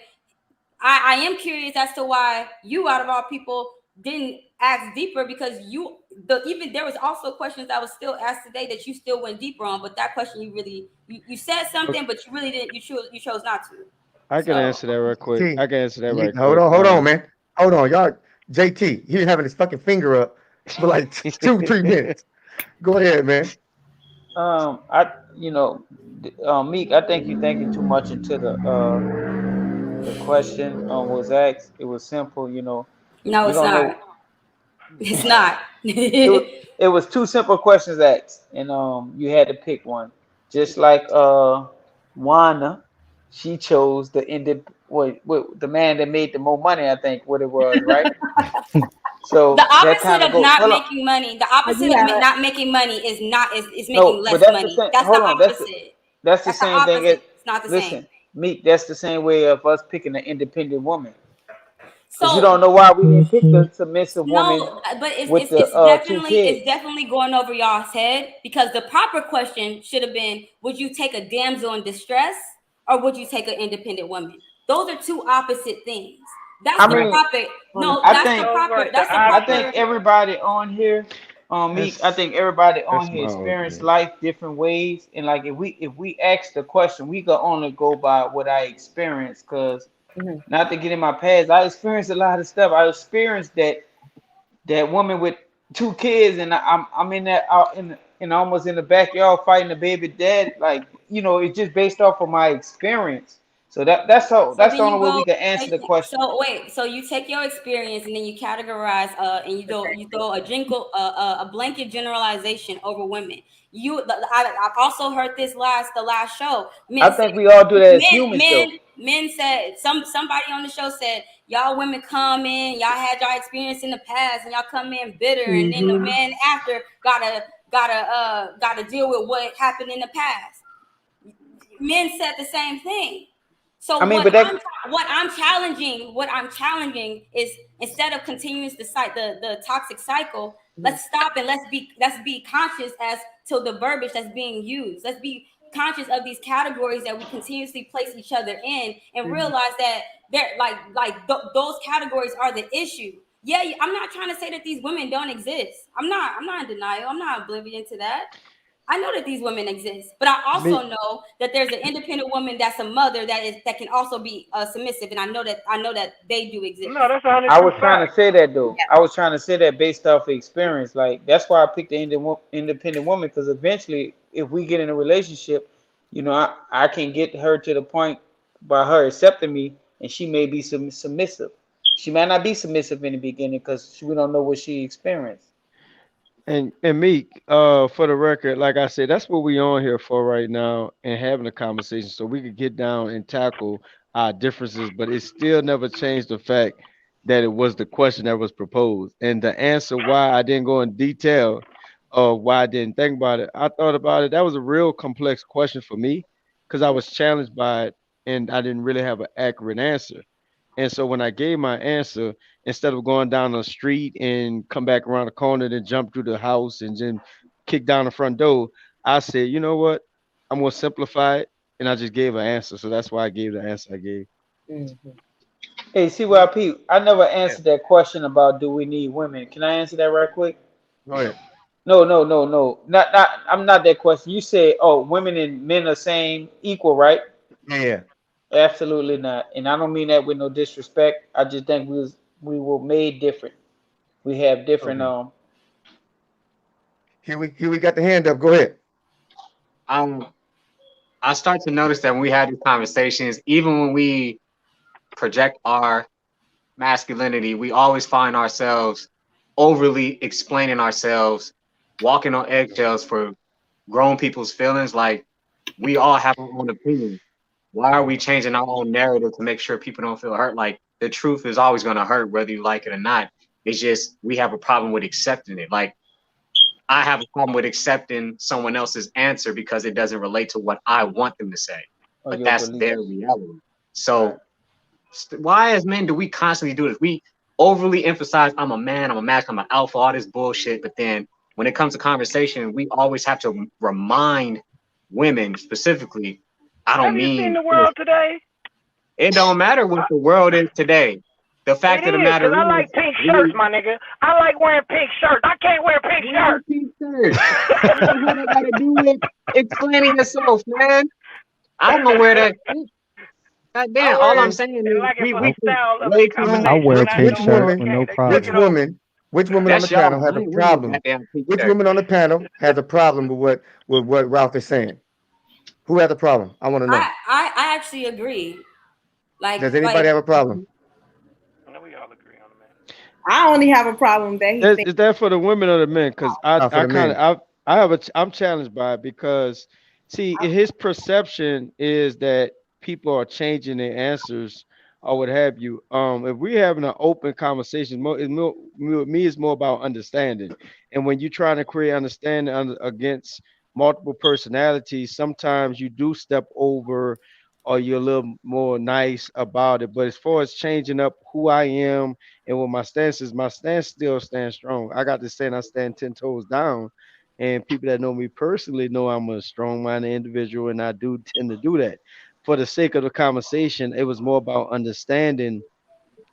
I am curious as to why you, out of all people, didn't ask deeper because even there was also questions that was still asked today that you still went deeper on, but that question you said something, but you really didn't. You chose not to. I can So answer that real quick. See, I can answer that right hold quick. on, hold on, man. Hold on, y'all. JT, he been having his fucking finger up for like 2-3 minutes. Go ahead, man. I Meek, I think you're thinking too much into the question was asked. It was simple, no, we it's don't not. know. It's not. It was two simple questions asked, and you had to pick one. Just like Wana, she chose the man that made the more money, I think what it was, right? The So that opposite kind of of goes. not Hold on. making money. The But opposite you of have not making money is making No, but less that's the money. same. That's the Hold on, opposite. that's the That's the same thing as opposite. It's not the same. listen, Meek. That's the same way of us picking an independent woman, because you don't So know why we didn't pick the submissive woman no, but with it's the two it's kids. definitely going over y'all's head because the proper question should have been: would you take a damsel in distress or would you take an independent woman? Those are two opposite things. That's I the mean, proper. No, I that's the think Those proper. like the That's the I think proper. opposite. everybody on here, Meek. I That's think everybody on that's here my experienced argument. life different ways, and like if we ask the question, we can only go by what I experienced. Cause mhm. not to get in my past, I experienced a lot of stuff. I experienced that woman with two kids, and I'm in that out in almost in the backyard fighting the baby dad. Like it's just based off of my experience. So So that's the then only you way we go can answer take. the question. So wait. So you take your experience and then you categorize. And you throw a blanket generalization over women. I've also heard the last show. I Men say think we all do that as humans, though. men said somebody on the show said y'all women come in, y'all had y'all experience in the past and y'all come in bitter, and then the men after gotta deal with what happened in the past. Men said the same thing. So I mean, but that what I'm challenging is instead of continuing the toxic cycle, let's stop and let's be conscious as to the verbiage that's being used. Let's be conscious of these categories that we continuously place each other in, and realize that they're those categories are the issue. Yeah, I'm not trying to say that these women don't exist. I'm not in denial. I'm not oblivious to that. I know that these women exist, but I Me, also know that there's an independent woman that's a mother that can also be submissive, and I know that they do No, exist. that's a hundred I true was trying to fact. say that though. I was trying to say that based off of experience. Like that's why I picked the independent woman, because eventually, if we get in a relationship, I can get her to the point by her accepting me, and she may be submissive. She might not be submissive in the beginning because we don't know what she experienced. and Meek, for the record, like I said, that's what we on here for right now and having a conversation so we could get down and tackle our differences, but it still never changed the fact that it was the question that was proposed. And the answer why I didn't go in detail of why I didn't think about it, I thought about it. That was a real complex question for me because I was challenged by it and I didn't really have an accurate answer. And so when I gave my answer, instead of going down the street and come back around the corner, then jump through the house and then kick down the front door, I said, you know what? I'm gonna simplify it, and I just gave an answer. So that's why I gave the answer I gave. Mhm. Hey, C.Y.P., I never Yeah, answered that question about do we need women. Can I answer that right quick? go ahead. No, no, no, no. Not. I'm not that question. You said, oh, women and men are same equal, right? Yeah, yeah. Absolutely not. And I don't mean that with no disrespect. I just think we were made different. We have different Okay. Here we got the hand up. Go ahead. Um, I start to notice that when we have these conversations, even when we project our masculinity, we always find ourselves overly explaining ourselves, walking on eggshells for grown people's feelings. Like we all have our own opinion. Why are we changing our own narrative to make sure people don't feel hurt? Like the truth is always going to hurt, whether you like it or not. It's just we have a problem with accepting it. Like I have a problem with accepting someone else's answer because it doesn't relate to what I want them to say, or but your that's their beliefs. reality. Right. So why as men do we constantly do this? We overly emphasize I'm a man, I'm a match, I'm an alpha, all this bullshit. But then when it comes to conversation, we always have to remind women specifically. I Have don't you seen mean the world today? it don't matter what the world is today. the fact It of the is, matter because I is, like pink shirts, my nigga. I like wearing pink shirts. I can't wear pink shirts. pink shirt. What the hell that got to do with explaining yourself, man? I don't wear that shit. God I damn, all wear I'm it saying and is like it for we the I, can style of the way too I much. conversation. wear When I pink Which know they shirts woman? with okay, no they take Which it problem. off. woman? Which woman on the That's y'all. panel has I a ain't wearing no problem? goddamn pink Which shirt. woman on the panel has a problem with what Ralph is saying? Who has a problem? I want to know. I actually agree. Does Like anybody have a problem? I know we all agree on the man. I only have a problem that he thinks. Is that for the women or the men? Because For I the kind men. of I'm challenged by it because see his perception is that people are changing their answers or what have you. If we're having an open conversation, with me it's more about understanding. And when you're trying to create understanding against multiple personalities, sometimes you do step over or you're a little more nice about it. But as far as changing up who I am and what my stance is, my stance still stands strong. I got this saying I stand 10 toes down. And people that know me personally know I'm a strong minded individual and I do tend to do that. For the sake of the conversation, it was more about understanding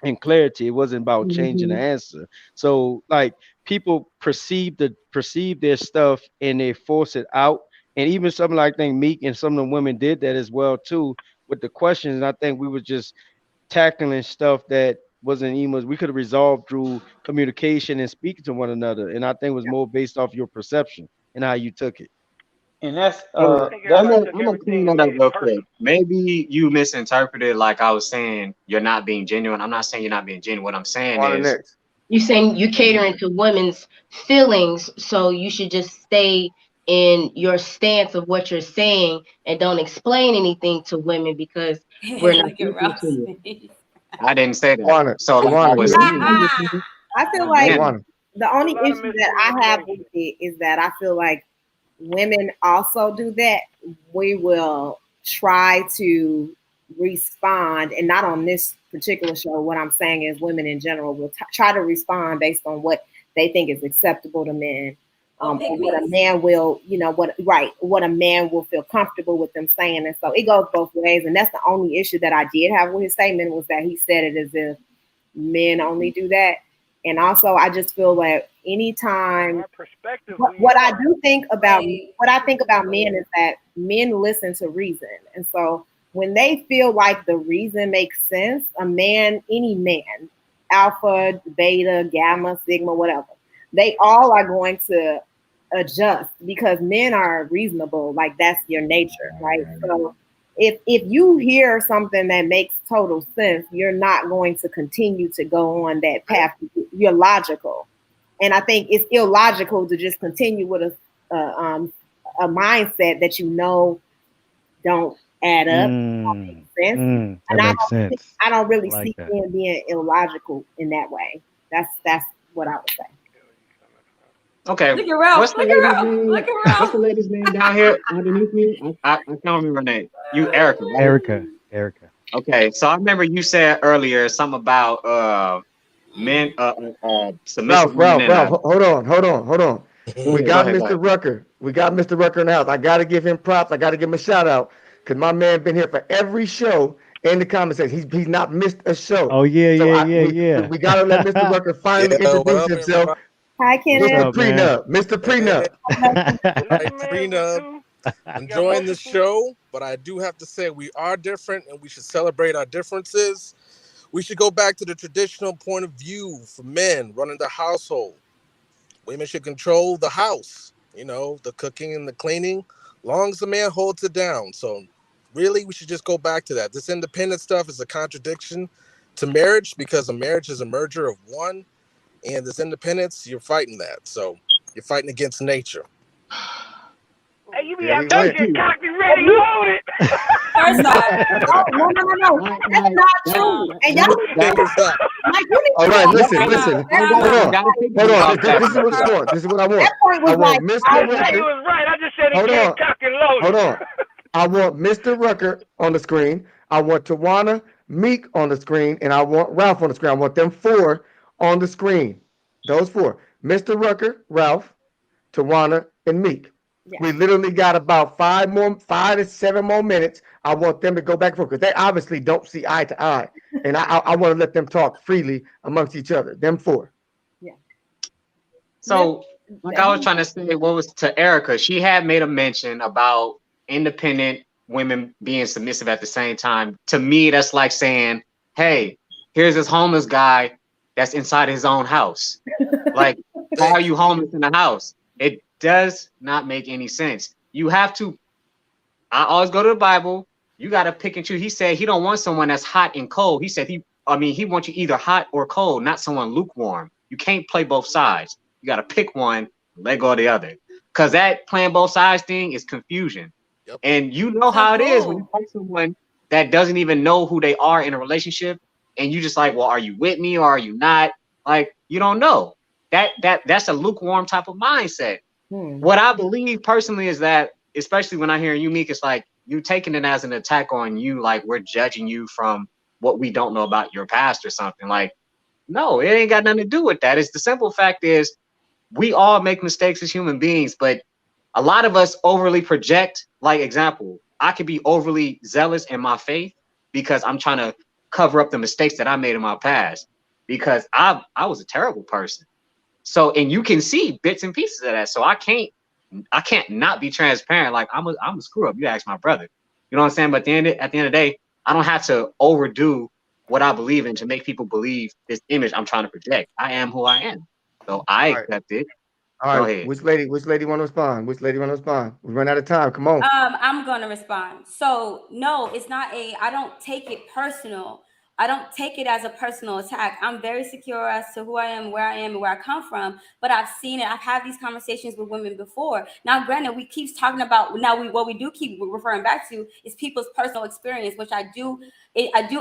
and clarity. It wasn't about changing the answer. So like people perceive their stuff and they force it out. And even something like I think Meek and some of the women did that as well too with the questions. And I think we were just tackling stuff that wasn't emails we could have resolved through communication and speaking to one another. And I think it was more based off your perception and how you took it. And that's Well, I think everybody took I'm gonna clean everything and that up made it real quick. personal. Maybe you misinterpreted like I was saying you're not being genuine. I'm not saying you're not being genuine. What I'm saying On the is next. You saying you catering to women's feelings, so you should just stay in your stance of what you're saying and don't explain anything to women because we're not look at listening to Ralph's you. face. I didn't say that. Tawana. So like I Tawana, was you saying, understand? I feel God like damn it. Tawana. the There's a only lot of issue that I have with miscommunication. it is that I feel like women also do that. We will try to respond, and not on this particular show. What I'm saying is, women in general will try to respond based on what they think is acceptable to men. Or what a Pygmies. man will, what a man will feel comfortable with them saying. And so it goes both ways. And that's the only issue that I did have with his statement was that he said it as if men only do that. And also, I just feel like From anytime our perspective, we what I are. do think about Like, what I think about men is that men listen to reason. And so when they feel like the reason makes sense, a man, any man, alpha, beta, gamma, sigma, whatever, they all are going to adjust because men are reasonable, like that's your nature, right? So if you hear something that makes total sense, you're not going to continue to go on that path. You're logical, and I think it's illogical to just continue with a mindset that you know don't add up, don't make sense. That And makes sense. I don't I really like see that. men being illogical in that way. That's what I would say. Okay, look at Ralph. what's the Look at lady's Ralph. name? Look at What's Ralph. the lady's name down here underneath me? I can't remember her name. You Erica, right? Erica. Okay, so I remember you said earlier something about men submissive women and Ralph, hold on. We go got ahead, go Mr. ahead. Rucker. We got Mr. Rucker in the house. I got to give him props. I got to give him a shout out because my man been here for every show in the conversation. He's not missed a show. Oh yeah, So yeah. we got to let Mr. Rucker finally Yeah, what introduce up, himself. everybody? Hi, What's Kenneth. Mr. up, man? Prenup. Mr. Hey, Prenup. This all the right, man with prenup. two. He got Enjoying the multiple. show, but I do have to say we are different and we should celebrate our differences. We should go back to the traditional point of view for men running the household. Women should control the house, the cooking and the cleaning, long as the man holds it down. So, really, we should just go back to that. This independent stuff is a contradiction to marriage because a marriage is a merger of one, and this independence, you're fighting that. So, you're fighting against nature. Hey, you be There out we there went. get cocky, ready, loaded. First off, Oh, no. That's not true. And y'all need to Fingers up. like you need All to right, stop listen. time saying out. Hold Time I out. gotta on. take Hold you on. off that. This is what I want. This is what I want. that point I was like want I Mr. didn't say he Rucker. was right. I just said he Hold get on. cocky and loaded. Hold on. I want Mr. Rucker on the screen. I want Tawana, Meek on the screen, and I want Ralph on the screen. I want them four on the screen. Those four. Mr. Rucker, Ralph, Tawana, and Meek. Yeah. We literally got about 5 to 7 more minutes. I want them to go back and forth because they obviously don't see eye to eye, and I want to let them talk freely amongst each other. Them four. Yeah. So, like I was trying to say, what was to Erica? She had made a mention about independent women being submissive at the same time. To me, that's like saying, "Hey, here's this homeless guy that's inside his own house. Like, how are you homeless in the house?" It does not make any sense. You have to. I always go to the Bible. You got to pick and choose. He said he don't want someone that's hot and cold. He said he wants you either hot or cold, not someone lukewarm. You can't play both sides. You got to pick one, let go of the other. Because that playing both sides thing is confusion. Yep. And you know how it is when you find someone that doesn't even know who they are in a relationship, and you just like, well, are you with me or are you not? Like, you don't know. That's a lukewarm type of mindset. What I believe personally is that, especially when I hear you, Meek, it's like you taking it as an attack on you, like we're judging you from what we don't know about your past or something. Like, no, it ain't got nothing to do with that. It's the simple fact is we all make mistakes as human beings, but a lot of us overly project. Like, example, I could be overly zealous in my faith because I'm trying to cover up the mistakes that I made in my past because I was a terrible person. So, and you can see bits and pieces of that. So I can't not be transparent. Like I'm a screw up. You ask my brother. You know what I'm saying? But at the end of the day, I don't have to overdo what I believe in to make people believe this image I'm trying to project. I am who I am. So I accept it. All Go right. ahead. Which lady want to respond? We run out of time. Come on. I'm gonna respond. So no, it's not I don't take it personal. I don't take it as a personal attack. I'm very secure as to who I am, and where I come from. But I've seen it. I've had these conversations with women before. Now, granted, we keep talking about what we do keep referring back to is people's personal experience, which I do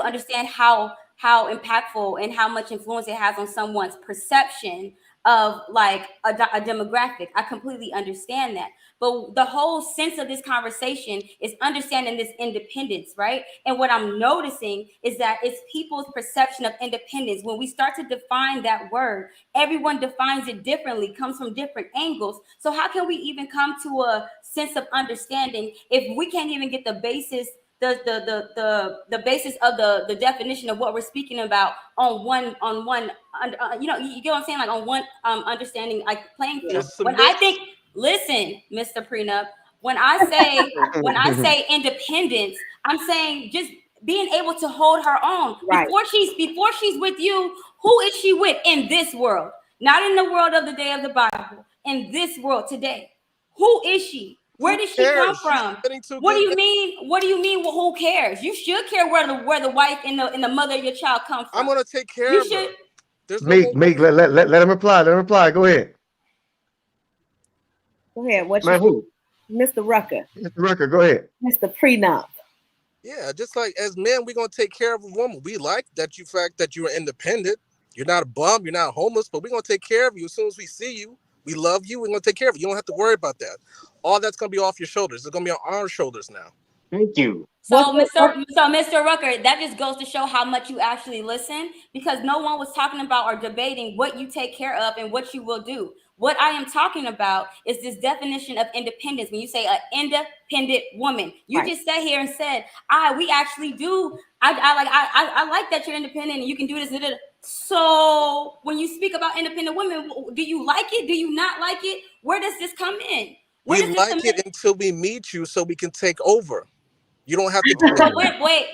understand how impactful and how much influence it has on someone's perception of like a demographic. I completely understand that. But the whole sense of this conversation is understanding this independence, right? And what I'm noticing is that it's people's perception of independence. When we start to define that word, everyone defines it differently, comes from different angles. So how can we even come to a sense of understanding if we can't even get the basis, the basis of the definition of what we're speaking about on one you get what I'm saying, like on one understanding, like playing field. When I think, listen, Mr. Prenup, when I say independence, I'm saying just being able to hold her own. Right. Before she's with you, who is she with in this world? Not in the world of the day of the Bible, in this world today. Who is she? Where did she come from? What do you mean? What do you mean? Well, who cares? You should care where the wife and the mother of your child come from. I'm gonna take care of her. Meek, let him reply. Let him reply. Go ahead. Go ahead. What's your Mr. Rucker? Mr. Rucker, go ahead. Mr. Prenup. Yeah, just like as men, we're gonna take care of a woman. We like that fact that you're independent. You're not a bum. You're not homeless. But we're gonna take care of you as soon as we see you. We love you. We're gonna take care of you. You don't have to worry about that. All that's gonna be off your shoulders. It's gonna be on our shoulders now. Thank you. So, Mr. Rucker, that just goes to show how much you actually listen, because no one was talking about or debating what you take care of and what you will do. What I am talking about is this definition of independence. When you say an independent woman, you just sat here and said, we actually do. I like that you're independent and you can do this. So when you speak about independent women, do you like it? Do you not like it? Where does this come in? We like it until we meet you so we can take over. You don't have to do that.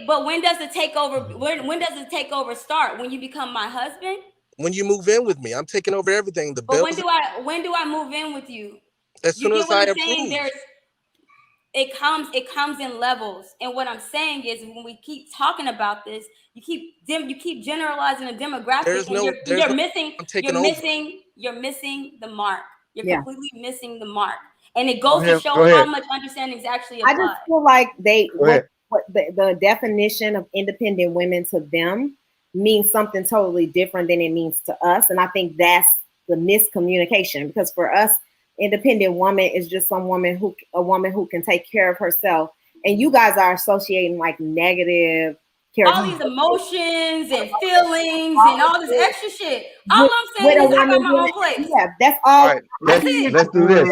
But when does the takeover? When does the takeover start? When you become my husband? When you move in with me, I'm taking over everything. The bills. When do I move in with you? As soon as I approve. It comes in levels, and what I'm saying is when we keep talking about this, you keep generalizing a demographic. You're missing the mark. You're completely missing the mark. And it goes to show how much understanding is actually applied. I just feel like what the definition of independent women to them means something totally different than it means to us. And I think that's the miscommunication, because for us, independent woman is just a woman who can take care of herself. And you guys are associating like negative all these emotions and feelings and all this extra shit. All I'm saying is I got my own place. Yeah, that's all. All right, That's it. let's do this.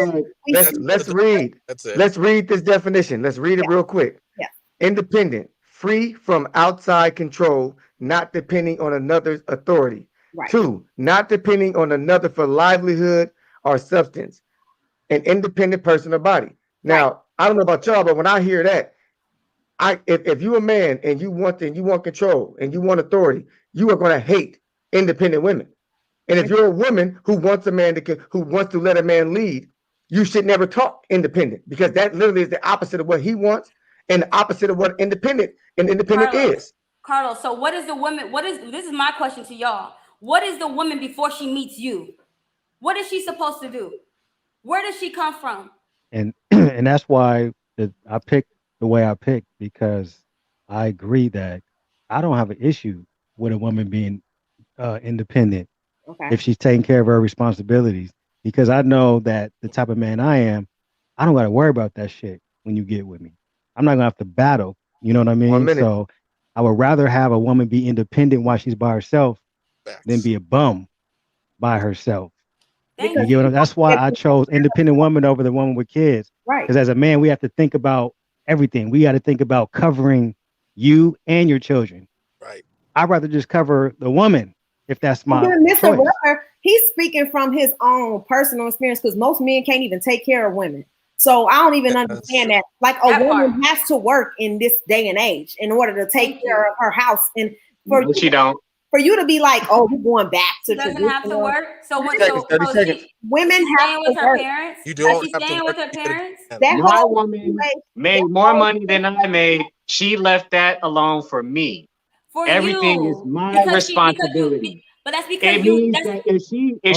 Let's it. read. That's it. Let's read this definition. Let's read it real quick. Yeah. Independent, free from outside control, not depending on another's authority. Right. 2, not depending on another for livelihood or substance. An independent person or body. Now, I don't know about y'all, but when I hear that, if you're a man and you want control and you want authority, you are going to hate independent women. And if you're a woman who wants a man who wants to let a man lead, you should never talk independent, because that literally is the opposite of what he wants and the opposite of what independent is. Carlos, so what is the woman? This is my question to y'all. What is the woman before she meets you? What is she supposed to do? Where does she come from? And that's why I picked the way I picked, because I agree that I don't have an issue with a woman being independent if she's taking care of her responsibilities, because I know that the type of man I am, I don't got to worry about that shit when you get with me. I'm not gonna have to battle. You know what I mean? So I would rather have a woman be independent while she's by herself than be a bum by herself. You get what that's why I chose independent woman over the woman with kids. Right. Because as a man, we have to think about everything. We got to think about covering you and your children. Right. I'd rather just cover the woman if that's my Mr. choice. Rucker, he's speaking from his own personal experience, because most men can't even take care of women. So I don't even understand that. Like, a woman has to work in this day and age in order to take care of her house. And for for you to be like, oh, we're going back to doesn't have to work. So what? 30 seconds. Women have to with her work. parents. You don't She's have to staying work. with her parents. My woman made more money than I made. She left that alone for me. For everything you. is my responsibility. But that's because it means that if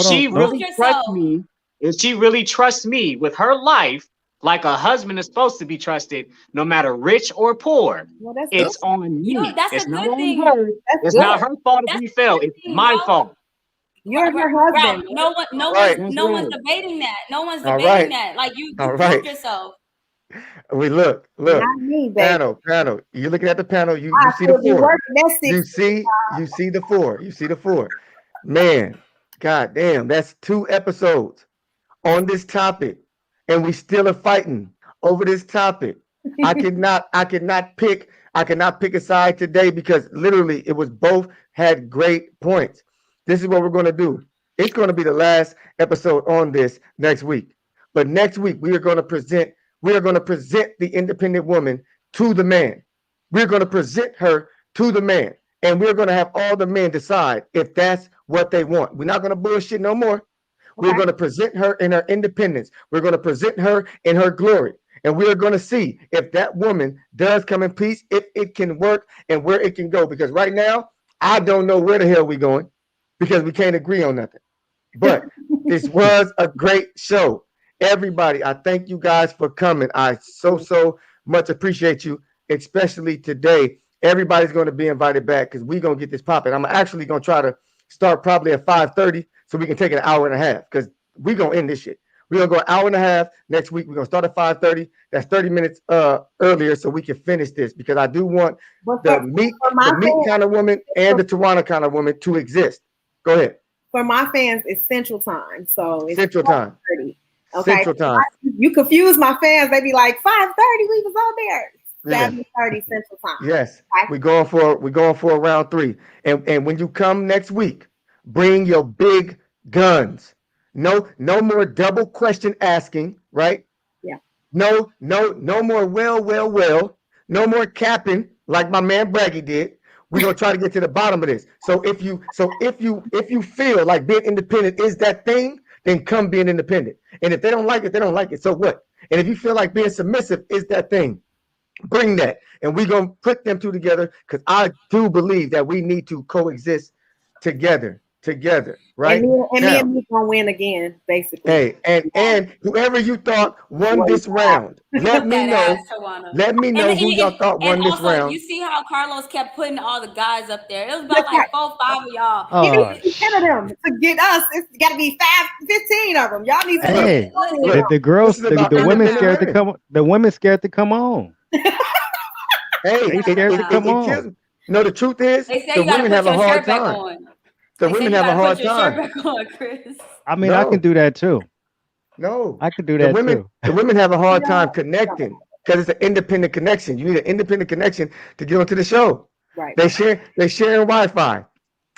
she really trusts me, if she really trusts me with her life, like a husband is supposed to be trusted, no matter rich or poor, it's on me. It's not on her. It's not her fault if we fail. It's my fault. You're her husband. No one's debating that. No one's debating that. Like you proved yourself. We look. Panel. You're looking at the panel. You see the four. You see the four. Man, god damn, that's 2 episodes on this topic, and we still are fighting over this topic. I cannot pick a side today, because literally it was both had great points. This is what we're going to do. It's going to be the last episode on this next week. But next week we are going to present the independent woman to the man. We're going to present her to the man, and we're going to have all the men decide if that's what they want. We're not going to bullshit no more. We're going to present her in her independence. We're going to present her in her glory. And we're going to see if that woman does come in peace, if it can work, and where it can go. Because right now, I don't know where the hell we're going, because we can't agree on nothing. But this was a great show. Everybody, I thank you guys for coming. I so much appreciate you, especially today. Everybody's going to be invited back, because we're going to get this popping. I'm actually going to try to start probably at 5:30 so we can take an hour and a half, because we're going to end this shit. We're going to go an hour and a half next week. We're going to start at 5:30. That's 30 minutes earlier, so we can finish this, because I do want the meat kind of woman and the Tawana kind of woman to exist. Go ahead. For my fans, it's Central Time. So it's Central Time. Okay. Central Time. You confuse my fans. They be like, 5:30, we was on there. 7:30 Central Time. Yes. We're going for a round 3. And when you come next week, bring your big guns. No more double question asking, right? Yeah. No more well. No more capping like my man Braggy did. We're gonna try to get to the bottom of this. So if you feel like being independent is that thing, then come being independent. And if they don't like it, they don't like it. So what? And if you feel like being submissive is that thing, bring that. And we're gonna put them two together, because I do believe that we need to coexist together, right? Me and me gonna win again, basically. Hey, and whoever you thought won this round, let me know. Let me know who y'all thought won this round. You see how Carlos kept putting all the guys up there? It was about like 4, 5 of y'all. You need 10 of them to get us. It's got to be 15 of them. Y'all need to. Hey, the girls, the women scared to come. The women scared to come on. Hey, they scared to come on. No, the truth is, They say the you gotta women put have a your hard shirt back time. on. The They say women you have a gotta put hard your shirt time. back on, Chris. I mean, I can do that too. No, I could do the that women, too. the women have a hard time No. connecting because it's an independent connection. You need an independent connection to get onto the show. Right. They sharing Wi-Fi.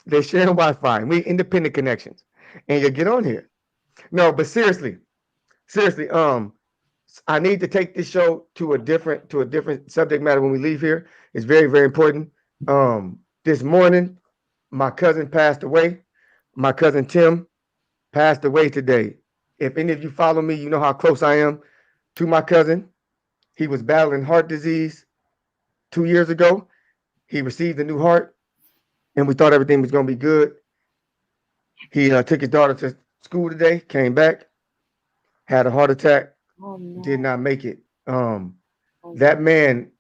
They're sharing Wi-Fi. We independent connections, and you get on here. No, but seriously, I need to take this show to a different subject matter when we leave here. It's very, very important. This morning, my cousin passed away. My cousin Tim passed away today. If any of you follow me, you know how close I am to my cousin. He was battling heart disease 2 years ago. He received a new heart, and we thought everything was going to be good. He took his daughter to school today, came back, had a heart attack, Oh no. did not make it. That man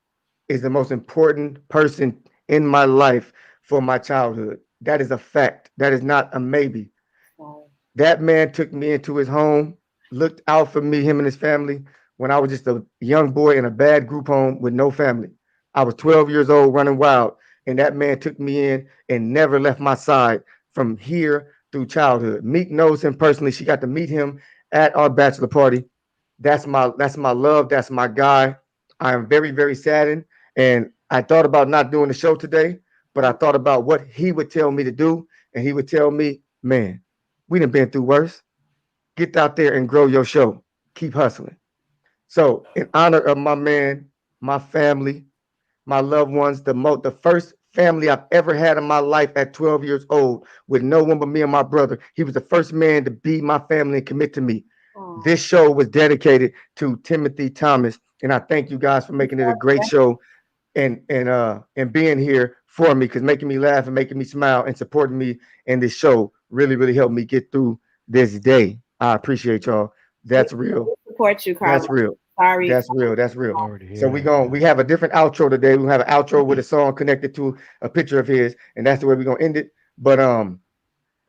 is the most important person in my life for my childhood. That is a fact. That is not a maybe. Sorry. That man took me into his home, looked out for me, him and his family, when I was just a young boy in a bad group home with no family. I was 12 years old running wild, and that man took me in and never left my side from here through childhood. Meek knows him personally. She got to meet him at our bachelor party. That's my love. That's my guy. I am very, very saddened. And I thought about not doing the show today, but I thought about what he would tell me to do. And he would tell me, man, we done been through worse. Get out there and grow your show. Keep hustling. So, in honor of my man, my family, my loved ones, the first family I've ever had in my life at 12 years old, with no one but me and my brother. He was the first man to be my family and commit to me. This show was dedicated to Timothy Thomas, and I thank you guys for making it a great show and being here for me, because making me laugh and making me smile and supporting me in this show really, really helped me get through this day. I appreciate y'all. That's real. We support you, Carlos. That's real. Sorry. That's real. That's real. Sorry to So hear that. we have a different outro today. We have an outro with a song connected to a picture of his, and that's the way we're gonna end it. But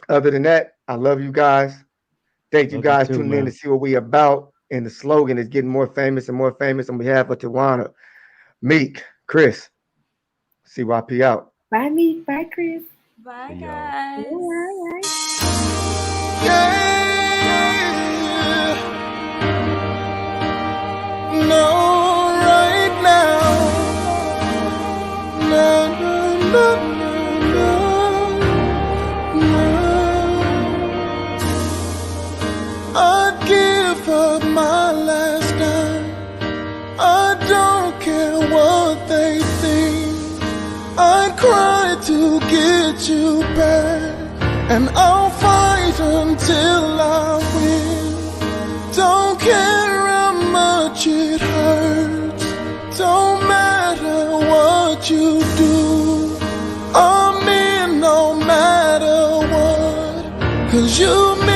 other than that, I love you guys. Thank you Love you guys too, tuning in man. to see what we about. And the slogan is getting more famous and more famous on behalf of Tawana, Meek, Chris, C.Y.P. out. Bye, me. Bye, Chris. Bye, See y'all. guys. All right. No, right now. No, no, no, no, no. I'd give up my last dime. I don't care what they think. I'd cry to get you back, and I'll fight until I win. Don't care how much it hurts. Don't matter what you do. I'm in no matter what, 'cause you mean